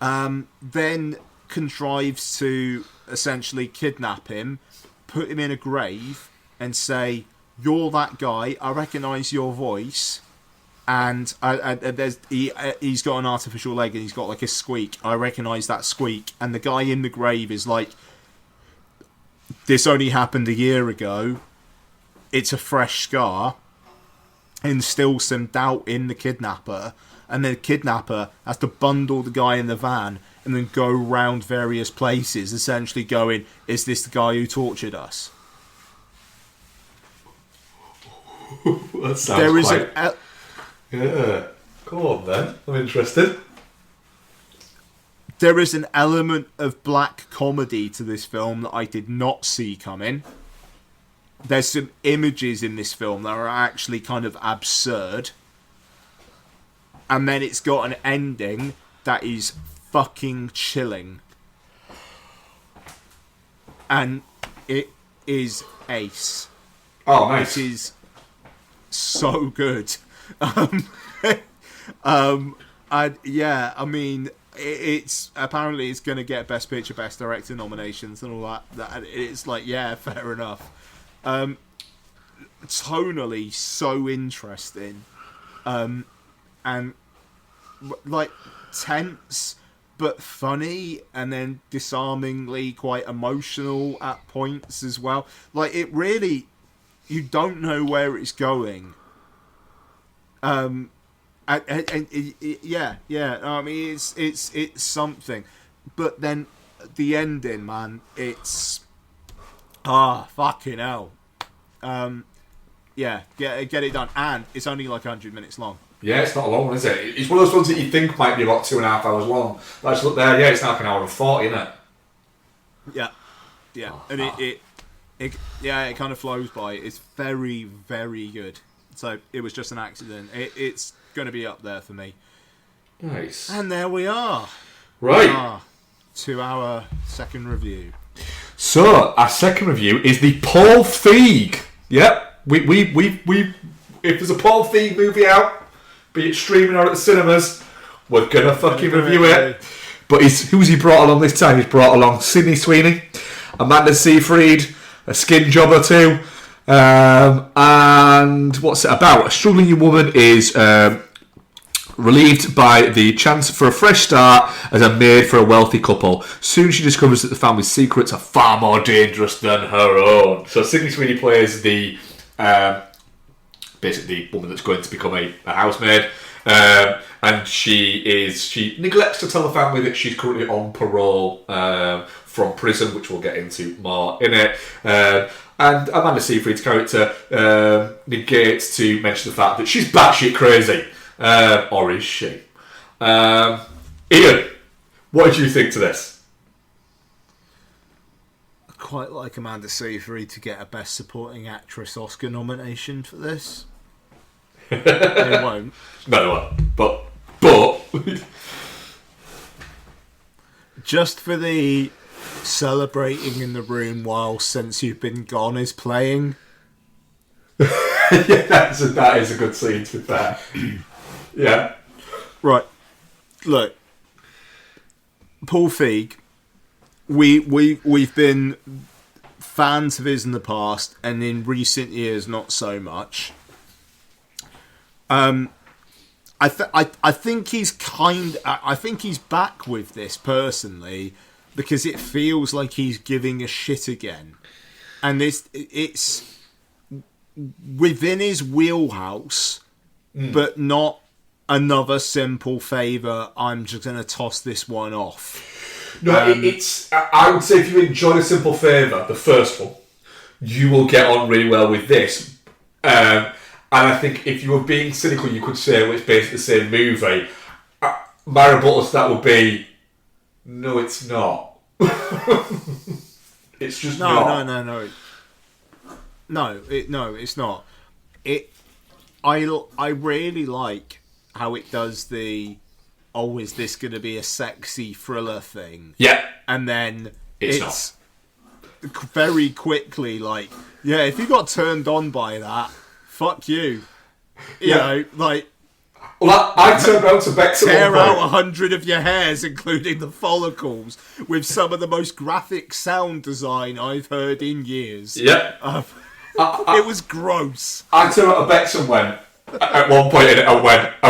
Then contrives to essentially kidnap him, put him in a grave, and say, you're that guy, I recognise your voice, and he's got an artificial leg and he's got like a squeak, I recognise that squeak, and the guy in the grave is like, this only happened a year ago, it's a fresh scar, instills some doubt in the kidnapper, and then the kidnapper has to bundle the guy in the van and then go round various places, essentially going, is this the guy who tortured us? That sounds quite... Yeah. Go on then, I'm interested. There is an element of black comedy to this film that I did not see coming. There's some images in this film that are actually kind of absurd. And then it's got an ending that is fucking chilling. And it is ace. Oh, nice. It is so good. Yeah, I mean, it's apparently it's going to get Best Picture, Best Director nominations and all that. It's like, yeah, fair enough. Tonally so interesting, and like tense but funny, and then disarmingly quite emotional at points as well. Like, it really, you don't know where it's going. And yeah. I mean, it's something, but then the ending, man, it's fucking hell. Yeah, get it done, and it's only like 100 minutes long. Yeah, it's not a long one, is it? It's one of those ones that you think might be about 2.5 hours long. Let's look there. Yeah, it's like an hour and 40, isn't it? Yeah, and it kind of flows by. It's very, very good. So it was just an accident. It's going to be up there for me. Nice. And there we are. Right. to our second review. So, our second review is the Paul Feig. Yep, we if there's a Paul Feig movie out, be it streaming or at the cinemas, we're gonna fucking review it. But who's he brought along this time? He's brought along Sydney Sweeney, Amanda Seyfried, a skin job or two, and what's it about? A struggling young woman is relieved by the chance for a fresh start as a maid for a wealthy couple. Soon she discovers that the family's secrets are far more dangerous than her own. So Sydney Sweeney plays the basically the woman that's going to become a housemaid, and she neglects to tell the family that she's currently on parole from prison, which we'll get into more in it. And Amanda Seyfried's character negates to mention the fact that she's batshit crazy. Or is she? Ian, what did you think to this? I quite like Amanda Seyfried to get a Best Supporting Actress Oscar nomination for this. They won't. No, they won't. But just for the celebrating in the room while Since You've Been Gone is playing. Yeah, that is a good scene, to be fair. Yeah. Right. Look, Paul Feig. We've been fans of his in the past, and in recent years, not so much. I think he's I think he's back with this personally, because it feels like he's giving a shit again, and it's within his wheelhouse, but not another Simple Favour. I'm just going to toss this one off. No, it's. I would say if you enjoyed A Simple Favour, the first one, you will get on really well with this. And I think if you were being cynical, you could say, well, it's basically the same movie. My rebuttal to that would be, no, it's not. It's just not. No, it's not. I really like how it does the, is this going to be a sexy thriller thing? Yeah. And then it's not. Very quickly, like, yeah, if you got turned on by that, fuck you. You know, like... Well, I turned around to Bex tear out 100 of your hairs, including the follicles, with some of the most graphic sound design I've heard in years. Yeah. It was gross. I turned around to Bex and went, at one point in it, I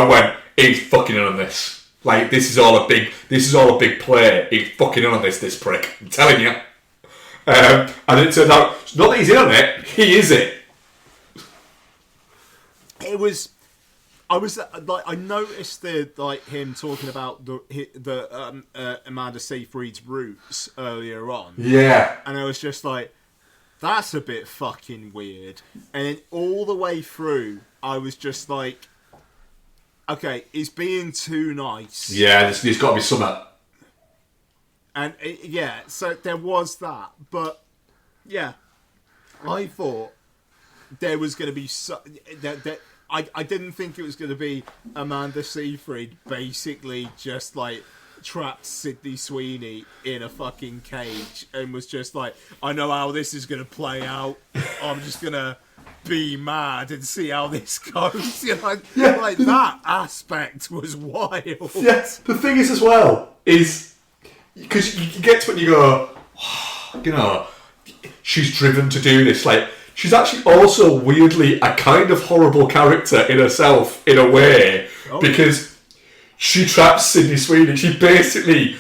went, he's fucking in on this. Like, this is all a big play. He's fucking in on this prick. I'm telling you. And it turns out, it's not that he's in on it, he is it. I noticed him talking about the Amanda Seyfried's roots earlier on. Yeah. And I was just like, that's a bit fucking weird. And then all the way through, I was just like, okay, he's being too nice. Yeah, there's got to be something. And so there was that. But yeah, I thought there was going to be I didn't think it was going to be Amanda Seyfried basically just like trapped Sydney Sweeney in a fucking cage and was just like, I know how this is going to play out. I'm just going to be mad and see how this goes. You know, like that aspect was wild. Yes, the thing is as well is because you get to it and you go, oh, you know, she's driven to do this. Like, she's actually also weirdly a kind of horrible character in herself in a way, because she traps Sydney Sweeney. She basically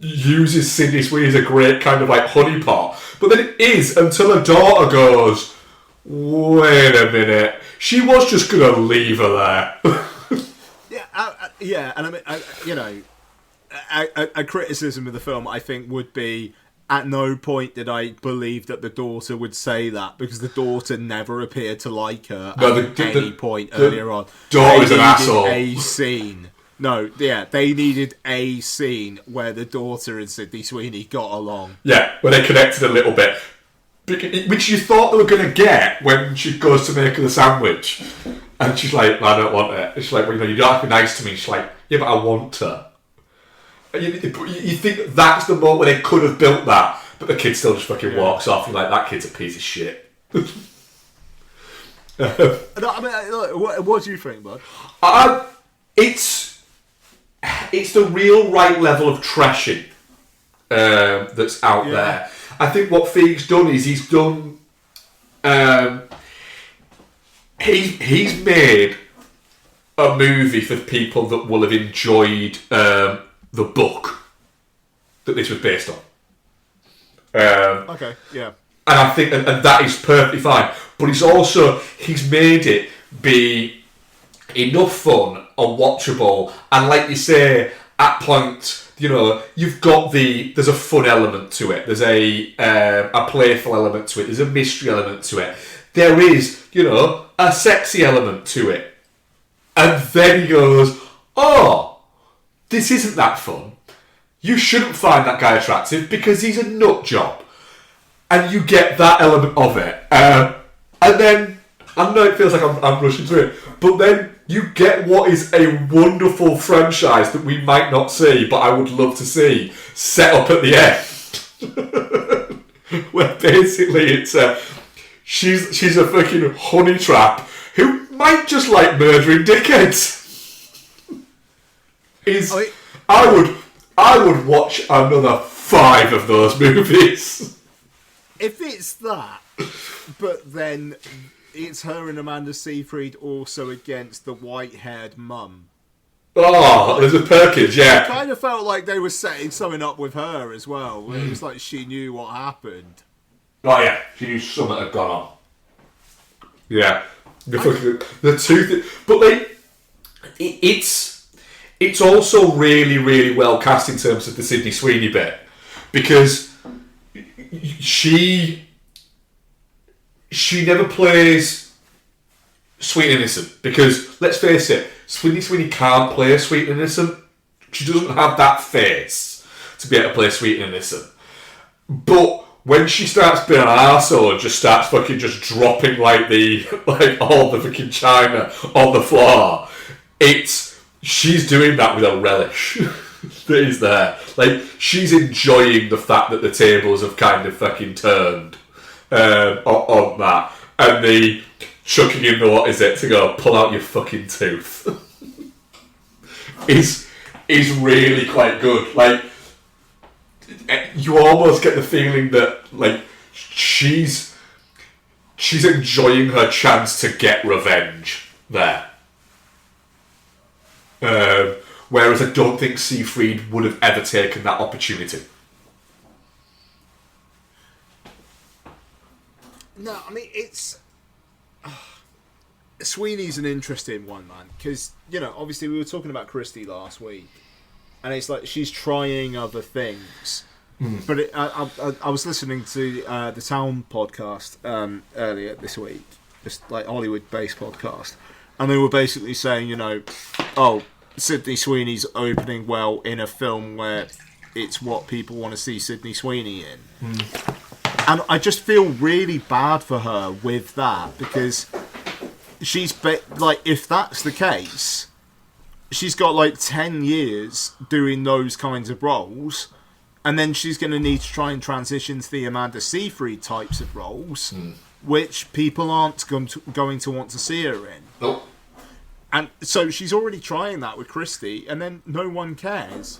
uses Sydney Sweeney as a great kind of like honeypot. But then it is until her daughter goes, wait a minute, she was just going to leave her there. And I mean, a criticism of the film, I think, would be, at no point did I believe that the daughter would say that, because the daughter never appeared to like her at any point earlier on. Daughter's an asshole. A scene. No, yeah, they needed a scene where the daughter and Sydney Sweeney got along. Yeah, where they connected a little bit. Which you thought they were going to get when she goes to make her the sandwich. And she's like, I don't want it. She's like, well, you don't have to be nice to me. She's like, yeah, but I want her. You think that's the moment where they could have built that, but the kid still just fucking walks off and like, that kid's a piece of shit. No, I mean, what do you think, bud? It's the real right level of trashing that's out there. I think what Feig's done is he's made a movie for people that will have enjoyed the book that this was based on. Okay, yeah. And I think and that is perfectly fine. But he's made it be enough fun and watchable, and like you say, at points, there's a fun element to it. There's a playful element to it. There's a mystery element to it. There is, a sexy element to it. And then he goes, oh, this isn't that fun. You shouldn't find that guy attractive because he's a nut job. And you get that element of it. And then, I know it feels like I'm rushing through it, but then you get what is a wonderful franchise that we might not see, but I would love to see, set up at the end. Where basically it's she's a fucking honey trap who might just like murdering dickheads. I would watch another 5 of those movies. If it's that, but then it's her and Amanda Seyfried also against the white-haired mum. Oh, there's a Perkins, yeah. I kind of felt like they were setting something up with her as well. It was like she knew what happened. Oh yeah, she knew something had gone on. Yeah, the two, but like, it's also really, really well cast in terms of the Sydney Sweeney bit, because she never plays sweet and innocent, because let's face it, Sydney Sweeney can't play sweet and innocent. She doesn't have that face to be able to play sweet and innocent. But when she starts being an arsehole and just starts fucking just dropping like all the fucking china on the floor, she's doing that with a relish that is there. Like, she's enjoying the fact that the tables have kind of fucking turned on that, and the chucking in the what is it to go pull out your fucking tooth is really quite good. Like, you almost get the feeling that like she's enjoying her chance to get revenge there. Whereas I don't think Seyfried would have ever taken that opportunity. No, I mean, it's... Sweeney's an interesting one, man, because, obviously we were talking about Christie last week, and it's like she's trying other things. But I was listening to the Town podcast earlier this week, just like Hollywood-based podcast, and they were basically saying, Sydney Sweeney's opening well in a film where it's what people want to see Sydney Sweeney in. And I just feel really bad for her with that, because she's if that's the case, she's got like 10 years doing those kinds of roles, and then she's going to need to try and transition to the Amanda Seyfried types of roles, which people aren't going to want to see her in. Nope. And so she's already trying that with Christie, and then no one cares.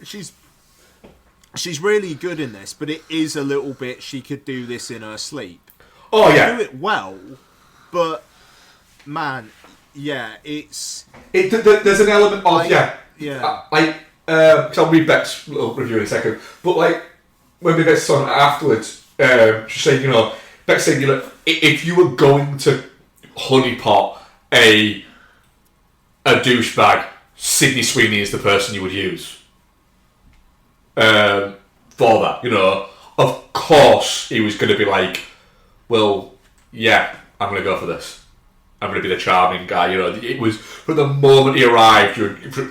She's really good in this, but it is a little bit she could do this in her sleep. Oh yeah, do it well, but man, yeah, there's an element of yeah. I'll read Beck's little review in a second, but like when we Beck's on afterwards, she's saying, Beck's saying, if you were going to honeypot a douchebag, Sydney Sweeney is the person you would use for that. Of course he was going to be like, well, yeah, I'm going to go for this. I'm going to be the charming guy. It was from the moment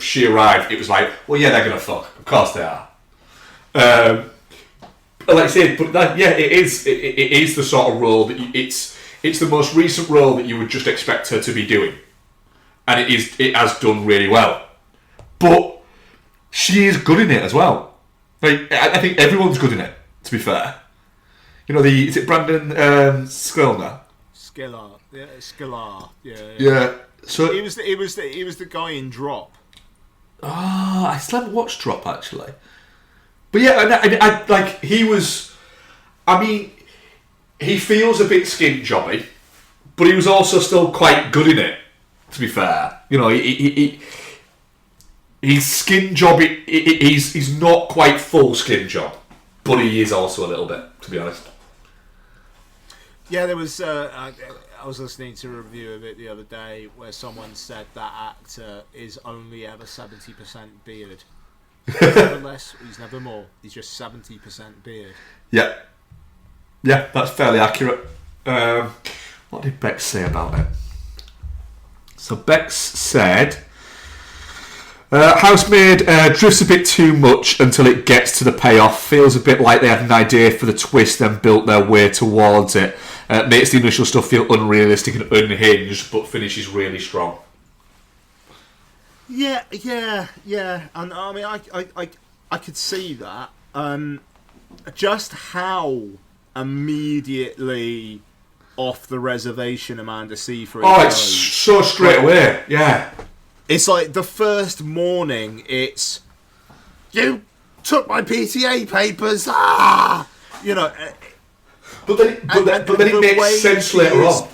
she arrived, it was like, well, yeah, they're going to fuck. Of course they are. Like I said, but it is the sort of role that it's the most recent role that you would just expect her to be doing, and it has done really well. but she is good in it as well. Like, I think everyone's good in it, to be fair. You know, is it Brandon Skilner? Skillar. Yeah. So he was the guy in Drop. I still haven't watched Drop actually. But yeah, I like he was. I mean, he feels a bit skin jobby, but he was also still quite good in it. To be fair, you know, he's skin job. He's not quite full skin job, but he is also a little bit, to be honest. Yeah, there was. I was listening to a review of it the other day where someone said that actor is only ever 70% beard. He's never less. He's never more. He's just 70% beard. Yeah, that's fairly accurate. What did Bex say about it? So Bex said, Housemaid drifts a bit too much until it gets to the payoff. Feels a bit like they had an idea for the twist and built their way towards it. Makes the initial stuff feel unrealistic and unhinged, but finishes really strong. Yeah. And I mean, I could see that. Just how immediately off the reservation Amanda Seyfried Oh, it's goes. so straight away. Yeah. It's like the first morning. It's you took my PTA papers. You know. But then it makes sense later on.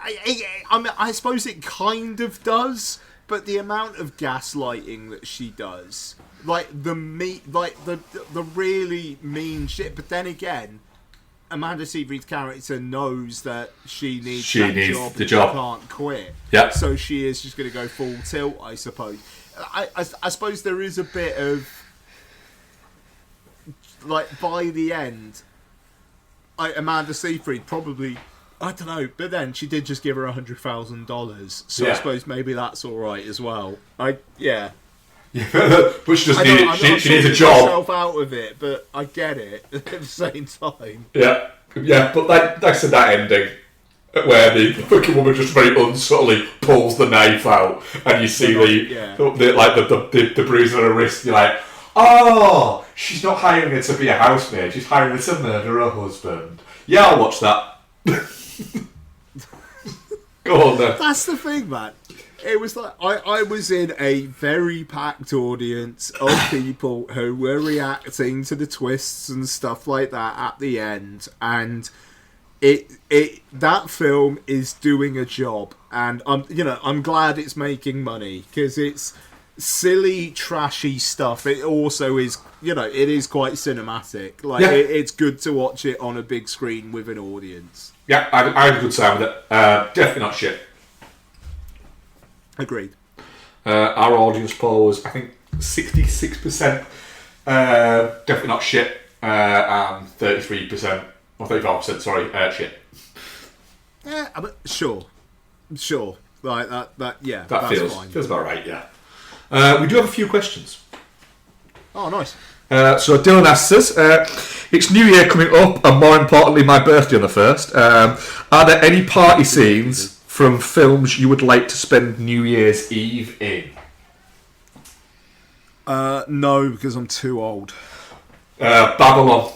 I mean, I suppose it kind of does, but the amount of gaslighting that she does, like the really mean shit. But then again, Amanda Seyfried's character knows that she needs the job. She can't quit. Yeah. So she is just going to go full tilt, I suppose. I suppose there is a bit of like by the end. Amanda Seyfried probably, I don't know, but then she did just give her $100,000, so I suppose maybe that's all right as well. Yeah, but she just needs. She needs a job. Myself out of it, but I get it at the same time. Yeah, but like I said, that ending where the fucking woman just very unsubtly pulls the knife out, and you see the bruise on her wrist. You're like, oh, she's not hiring her to be a housemaid. She's hiring her to murder her husband. Yeah, I'll watch that. Go on then. That's the thing, man. It was like I was in a very packed audience of people who were reacting to the twists and stuff like that at the end, and that film is doing a job, and I'm glad it's making money because it's silly, trashy stuff. It also is, it is quite cinematic. Like, it's good to watch it on a big screen with an audience. Yeah, I had a good time with it. Definitely not shit. Agreed. Our audience poll was, I think, 66% definitely not shit, and 33%, or 35%, sorry, shit. Yeah, but sure. Like that That that's feels fine. about right, yeah. We do have a few questions. Oh, nice. So Dylan asks us, it's New Year coming up, and more importantly, my birthday on the 1st. Are there any party scenes from films you would like to spend New Year's Eve in? No, because I'm too old. Babylon.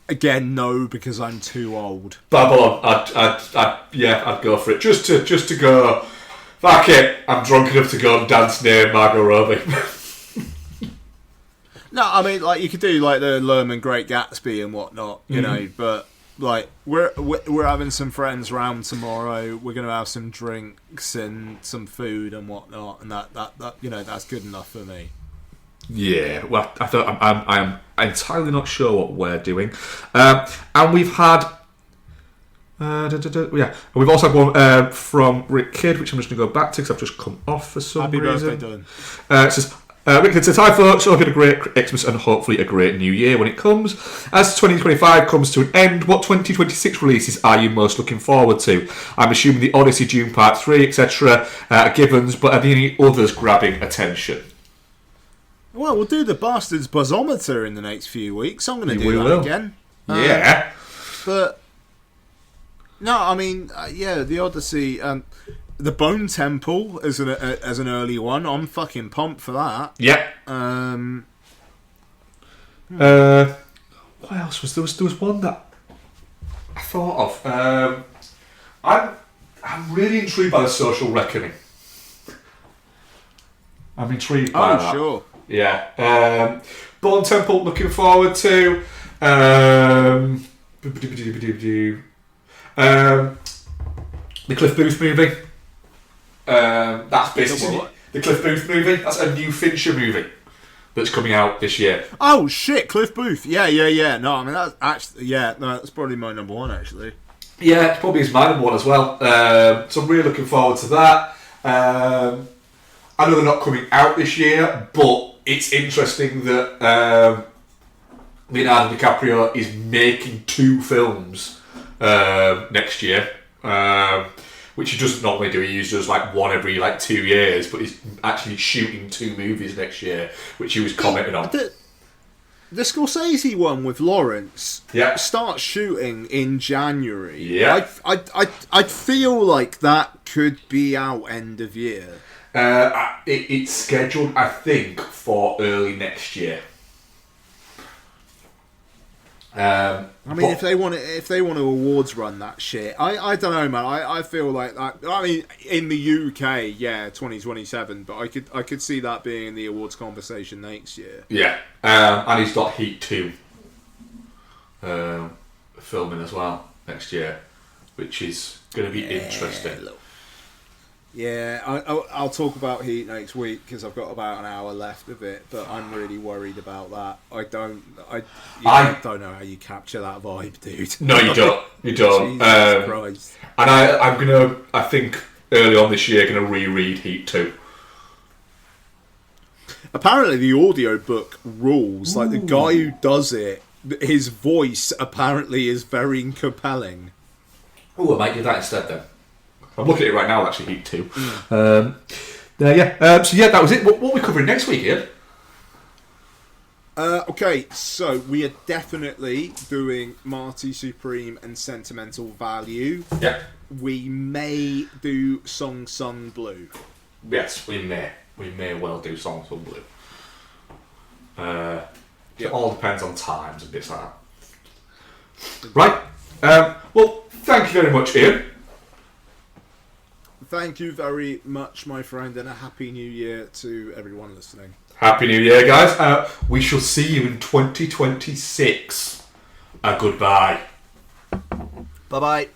Again, no, because I'm too old. Babylon. I'd go for it. Just to go. Fuck it. I'm drunk enough to go and dance near Margot Robbie. No, I mean, like, you could do like the Lerman Great Gatsby and whatnot, you know. But like, we're having some friends round tomorrow. We're gonna have some drinks and some food and whatnot, and that that's good enough for me. Yeah, well, I'm entirely not sure what we're doing, and we've had. We've also had one from Rick Kidd, which I'm just going to go back to because I've just come off for some Happy reason. birthday, Dylan. It says, Rick Kidd says, hi folks, hope you had a great Xmas and hopefully a great new year when it comes. As 2025 comes to an end, what 2026 releases are you most looking forward to? I'm assuming the Odyssey, Dune Part 3, etc. Are givens, but are there any others grabbing attention? Well, we'll do the Bastards Buzzometer in the next few weeks. I'm going to do that again. Yeah. But... No, I mean, the Odyssey. The Bone Temple as an early one. I'm fucking pumped for that. Yeah. What else was there? There was one that I thought of. I'm really intrigued by The Social Reckoning. I'm intrigued by that. Oh, sure. Yeah. Bone Temple, looking forward to. The Cliff Booth movie. That's basically the Cliff Booth movie. That's a new Fincher movie that's coming out this year. Oh shit, Cliff Booth. Yeah. No, I mean that's actually that's probably my number one actually. Yeah, it probably is my number one as well. So I'm really looking forward to that. I know they're not coming out this year, but it's interesting that Leonardo DiCaprio is making 2 films next year, which he doesn't normally do. He usually does like one every 2 years, but he's actually shooting 2 movies next year, which he was commenting on. The Scorsese one with Lawrence starts shooting in January. Yeah. I feel like that could be out end of year. It's scheduled, I think, for early next year. I mean, if they want to awards run that shit, I don't know, man. I feel like that. I mean, in the UK, 2027, but I could see that being in the awards conversation next year. Yeah, and he's got Heat 2 filming as well next year, which is going to be interesting. Look. Yeah, I'll talk about Heat next week because I've got about an hour left of it, but I'm really worried about that. I don't know how you capture that vibe, dude. No, you don't. You don't. Jesus Christ. And I'm gonna, I think, early on this year, gonna reread Heat 2. Apparently, the audiobook rules. Like the guy who does it, his voice apparently is very compelling. Oh, I might do that instead then. I'm looking at it right now, actually, Heat 2. So that was it. What are we covering next week, Ian? Okay, so we are definitely doing Marty Supreme and Sentimental Value. Yeah. We may do Song Sung Blue. Yes, we may. We may well do Song Sung Blue. It all depends on times and bits like that. Right. Well, thank you very much, Ian. Thank you very much, my friend, and a Happy New Year to everyone listening. Happy New Year, guys. We shall see you in 2026. Goodbye. Bye-bye.